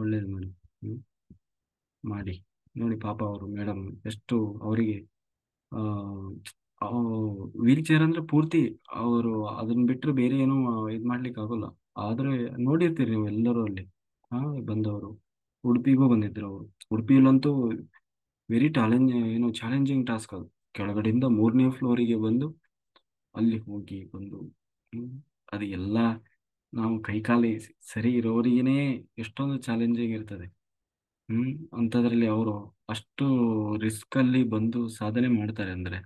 ಒಳ್ಳೇದು ಮಾಡಿ. ಮಾಡಿ ನೋಡಿ ಪಾಪ ಅವರು ಮೇಡಮ್ ಎಷ್ಟು ಅವರಿಗೆ ವೀಲ್ ಚೇರ್ ಅಂದ್ರೆ ಪೂರ್ತಿ ಅವರು ಅದನ್ನ ಬಿಟ್ಟರೆ ಬೇರೆ ಏನೂ ಇದು ಮಾಡ್ಲಿಕ್ಕೆ ಆಗೋಲ್ಲ. ಆದ್ರೆ ನೋಡಿರ್ತೀರಿ ನೀವು ಎಲ್ಲರೂ ಅಲ್ಲಿ ಬಂದವರು. ಉಡುಪಿಗೂ ಬಂದಿದ್ರು ಅವರು. ಉಡುಪಿಯಲ್ಲಂತೂ ವೆರಿ ಚಾಲೆಂಜಿಂಗ್ ಟಾಸ್ಕ್ ಅದು. ಕೆಳಗಡೆಯಿಂದ 3ನೇ ಫ್ಲೋರಿಗೆ ಬಂದು ಅಲ್ಲಿ ಹೋಗಿ ಬಂದು ಅದು ಎಲ್ಲ ನಾವು ಕೈಕಾಲಿ ಸರಿ ಇರೋರಿಗೇನೆ ಎಷ್ಟೊಂದು ಚಾಲೆಂಜಿಂಗ್ ಇರ್ತದೆ. ಅಂಥದ್ರಲ್ಲಿ ಅವರು ಅಷ್ಟು ರಿಸ್ಕ್ ಅಲ್ಲಿ ಬಂದು ಸಾಧನೆ ಮಾಡ್ತಾರೆ ಅಂದ್ರೆ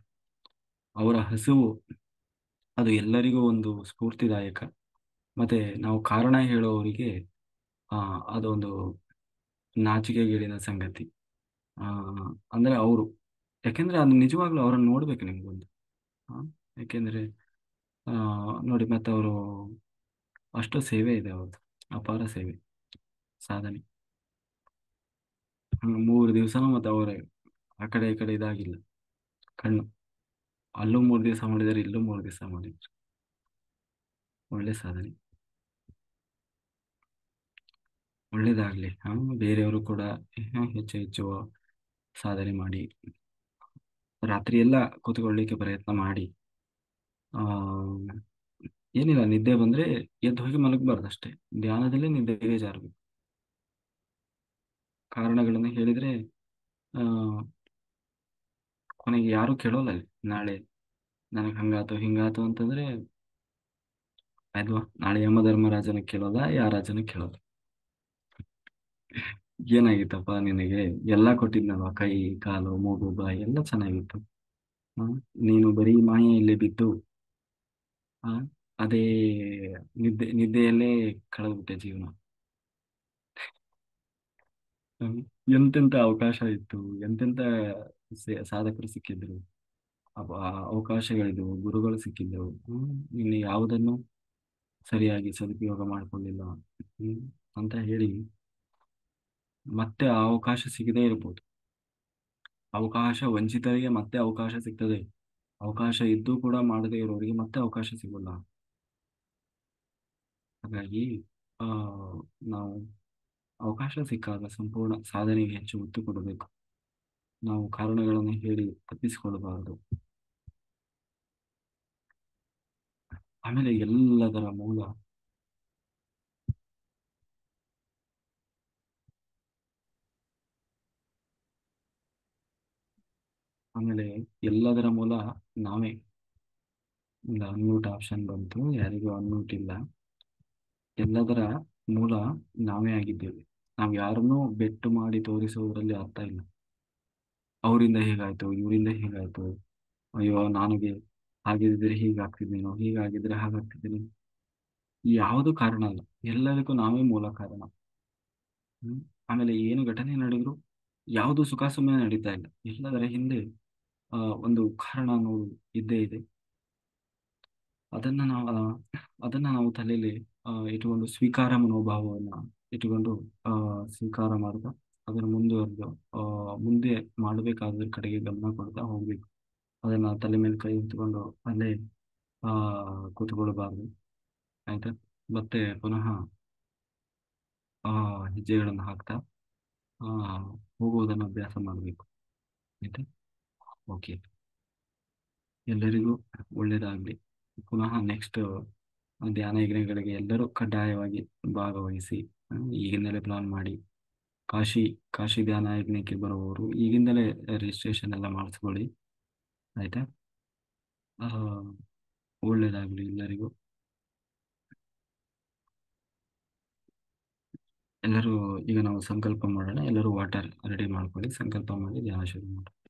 ಅವರ ಹಸಿವು ಅದು ಎಲ್ಲರಿಗೂ ಒಂದು ಸ್ಫೂರ್ತಿದಾಯಕ. ಮತ್ತೆ ನಾವು ಕಾರಣ ಹೇಳೋವರಿಗೆ ಅದೊಂದು ನಾಚಿಕೆಗೇಡಿನ ಸಂಗತಿ. ಅಂದ್ರೆ ಅವರು ಯಾಕೆಂದ್ರೆ ಅದು ನಿಜವಾಗ್ಲೂ ಅವರನ್ನು ನೋಡ್ಬೇಕು ನಿಮ್ಗೊಂದು. ಯಾಕೆಂದ್ರೆ ನೋಡಿ ಮತ್ತೆ ಅವರು ಅಷ್ಟು ಸೇವೆ ಇದೆ ಅವ್ರದ್ದು, ಅಪಾರ ಸೇವೆ, ಸಾಧನೆ. 3 ದಿವಸನೂ ಮತ್ತೆ ಅವರೇ ಆ ಕಡೆ ಈ ಕಡೆ ಇದಾಗಿಲ್ಲ ಕಣ್ಣು. ಅಲ್ಲೂ 3 ದಿವಸ ಮಾಡಿದ್ದಾರೆ, ಇಲ್ಲೂ 3 ದಿವಸ ಮಾಡಿದ್ರು. ಒಳ್ಳೆ ಸಾಧನೆ, ಒಳ್ಳೇದಾಗ್ಲಿ. ಬೇರೆಯವರು ಕೂಡ ಹೆಚ್ಚು ಹೆಚ್ಚು ಸಾಧನೆ ಮಾಡಿ ರಾತ್ರಿ ಎಲ್ಲ ಕೂತ್ಕೊಳ್ಳಿಕ್ಕೆ ಪ್ರಯತ್ನ ಮಾಡಿ. ಏನಿಲ್ಲ, ನಿದ್ದೆ ಬಂದ್ರೆ ಎದ್ದು ಹೋಗಿ ಮಲಗಬಾರ್ದು ಅಷ್ಟೇ. ಧ್ಯಾನದಲ್ಲೇ ನಿದ್ದೆಗೆ ಜಾರಬೇಕು. ಕಾರಣಗಳನ್ನು ಹೇಳಿದ್ರೆ ಕೊನೆಗೆ ಯಾರು ಕೇಳೋಲ್ಲ. ಅಲ್ಲಿ ನಾಳೆ ನನಗೆ ಹಂಗಾತು ಹಿಂಗಾತು ಅಂತಂದ್ರೆ ಆಯ್ತು, ನಾಳೆ ಯಮಧರ್ಮರಾಜನ ಕೇಳೋದ, ಯಾರಾಜನ ಕೇಳೋದ. ಏನಾಗಿತ್ತಪ್ಪ ನಿನಗೆ, ಎಲ್ಲ ಕೊಟ್ಟಿದ್ನಲ್ವ, ಕೈ ಕಾಲು ಮೂಗು ಬಾಯಿ ಎಲ್ಲ ಚೆನ್ನಾಗಿತ್ತು. ನೀನು ಬರೀ ಮಾಯೆಯಲ್ಲಿ ಬಿದ್ದು ಅದೇ ನಿದ್ದೆಯಲ್ಲೇ ಕಳೆದ್ಬಿಟ್ಟೆ ಜೀವನ. ಎಂತೆಂತ ಅವಕಾಶ ಇತ್ತು, ಎಂತೆಂತ ಸಾಧಕರು ಸಿಕ್ಕಿದ್ರು, ಅವಕಾಶಗಳಿದ್ವು, ಗುರುಗಳು ಸಿಕ್ಕಿದ್ರು. ಇನ್ನು ಯಾವುದನ್ನು ಸರಿಯಾಗಿ ಸದುಪಯೋಗ ಮಾಡ್ಕೊಳ್ಳಿಲ್ಲ ಅಂತ ಹೇಳಿ ಮತ್ತೆ ಆ ಅವಕಾಶ ಸಿಗದೇ ಇರ್ಬೋದು. ಅವಕಾಶ ವಂಚಿತರಿಗೆ ಮತ್ತೆ ಅವಕಾಶ ಸಿಗ್ತದೆ. ಅವಕಾಶ ಇದ್ದು ಕೂಡ ಮಾಡದೇ ಇರೋರಿಗೆ ಮತ್ತೆ ಅವಕಾಶ ಸಿಗೋಲ್ಲ. ಹಾಗಾಗಿ ನಾವು ಅವಕಾಶ ಸಿಕ್ಕಾಗ ಸಂಪೂರ್ಣ ಸಾಧನೆಗೆ ಹೆಚ್ಚು ಒತ್ತು ಕೊಡಬೇಕು. ನಾವು ಕಾರಣಗಳನ್ನು ಹೇಳಿ ತಪ್ಪಿಸಿಕೊಳ್ಳಬಾರದು. ಆಮೇಲೆ ಎಲ್ಲದರ ಮೂಲ ನಾವೇ. ಇಲ್ಲ, ಅನ್ಮ್ಯೂಟ್ ಆಪ್ಷನ್ ಬಂತು, ಯಾರಿಗೂ ಅನ್ಮ್ಯೂಟ್ ಇಲ್ಲ. ಎಲ್ಲದರ ಮೂಲ ನಾವೇ ಆಗಿದ್ದೇವೆ. ನಾವು ಯಾರನ್ನೂ ಬೆಟ್ಟು ಮಾಡಿ ತೋರಿಸುವುದರಲ್ಲಿ ಅರ್ಥ ಇಲ್ಲ. ಅವರಿಂದ ಹೀಗಾಯ್ತು, ಇವರಿಂದ ಹೀಗಾಯ್ತು, ಅಯ್ಯೋ ನನಗೆ ಹಾಗಿದ್ರೆ ಹೀಗಾಗ್ತಿದ್ದೇನೋ, ಹೀಗಾಗಿದ್ರೆ ಹಾಗಾಗ್ತಿದ್ದೇನೆ, ಯಾವುದು ಕಾರಣ ಅಲ್ಲ. ಎಲ್ಲದಕ್ಕೂ ನಾವೇ ಮೂಲ ಕಾರಣ. ಆಮೇಲೆ ಏನು ಘಟನೆ ನಡೆದ್ರು ಯಾವುದು ಸುಖ ಸುಮ್ಮನೆ ನಡೀತಾ ಇಲ್ಲ. ಎಲ್ಲದರ ಹಿಂದೆ ಒಂದು ಕಾರಣ ಅನ್ನೋದು ಇದ್ದೇ ಇದೆ. ಅದನ್ನ ನಾವು ತಲೆಯಲ್ಲಿ ಇಟ್ಟುಕೊಂಡು ಸ್ವೀಕಾರ ಮನೋಭಾವವನ್ನ ಇಟ್ಟುಕೊಂಡು ಸ್ವೀಕಾರ ಮಾಡ್ತಾ ಅದನ್ನ ಮುಂದುವರೆದು ಮುಂದೆ ಮಾಡಬೇಕಾದ್ರ ಕಡೆಗೆ ಗಮನ ಕೊಡ್ತಾ ಹೋಗ್ಬೇಕು. ಅದನ್ನ ತಲೆ ಮೇಲೆ ಕೈ ಇಟ್ಕೊಂಡು ಅಲ್ಲೇ ಕೂತ್ಕೊಳ್ಬಾರ್ದು. ಆಯ್ತಾ? ಮತ್ತೆ ಪುನಃ ಹೆಜ್ಜೆಗಳನ್ನು ಹಾಕ್ತಾ ಹೋಗುವುದನ್ನು ಅಭ್ಯಾಸ ಮಾಡಬೇಕು. ಆಯ್ತಾ? ಓಕೆ, ಎಲ್ಲರಿಗೂ ಒಳ್ಳೆಯದಾಗಲಿ. ಪುನಃ ನೆಕ್ಸ್ಟ್ ಧ್ಯಾನ ಯಜ್ಞಗಳಿಗೆ ಎಲ್ಲರೂ ಕಡ್ಡಾಯವಾಗಿ ಭಾಗವಹಿಸಿ. ಈಗಿಂದಲೇ ಪ್ಲಾನ್ ಮಾಡಿ ಕಾಶಿ ಧ್ಯಾನ ಯಜ್ಞಕ್ಕೆ ಬರುವವರು ಈಗಿಂದಲೇ ರಿಜಿಸ್ಟ್ರೇಷನ್ ಎಲ್ಲ ಮಾಡಿಸ್ಕೊಳ್ಳಿ. ಆಯ್ತಾ? ಒಳ್ಳೇದಾಗ್ಲಿ ಎಲ್ಲರಿಗೂ. ಎಲ್ಲರೂ ಈಗ ನಾವು ಸಂಕಲ್ಪ ಮಾಡೋಣ. ಎಲ್ಲರೂ ವಾಟರ್ ರೆಡಿ ಮಾಡ್ಕೊಳ್ಳಿ, ಸಂಕಲ್ಪ ಮಾಡಿ ಧ್ಯಾನ ಶುರು ಮಾಡೋಣ.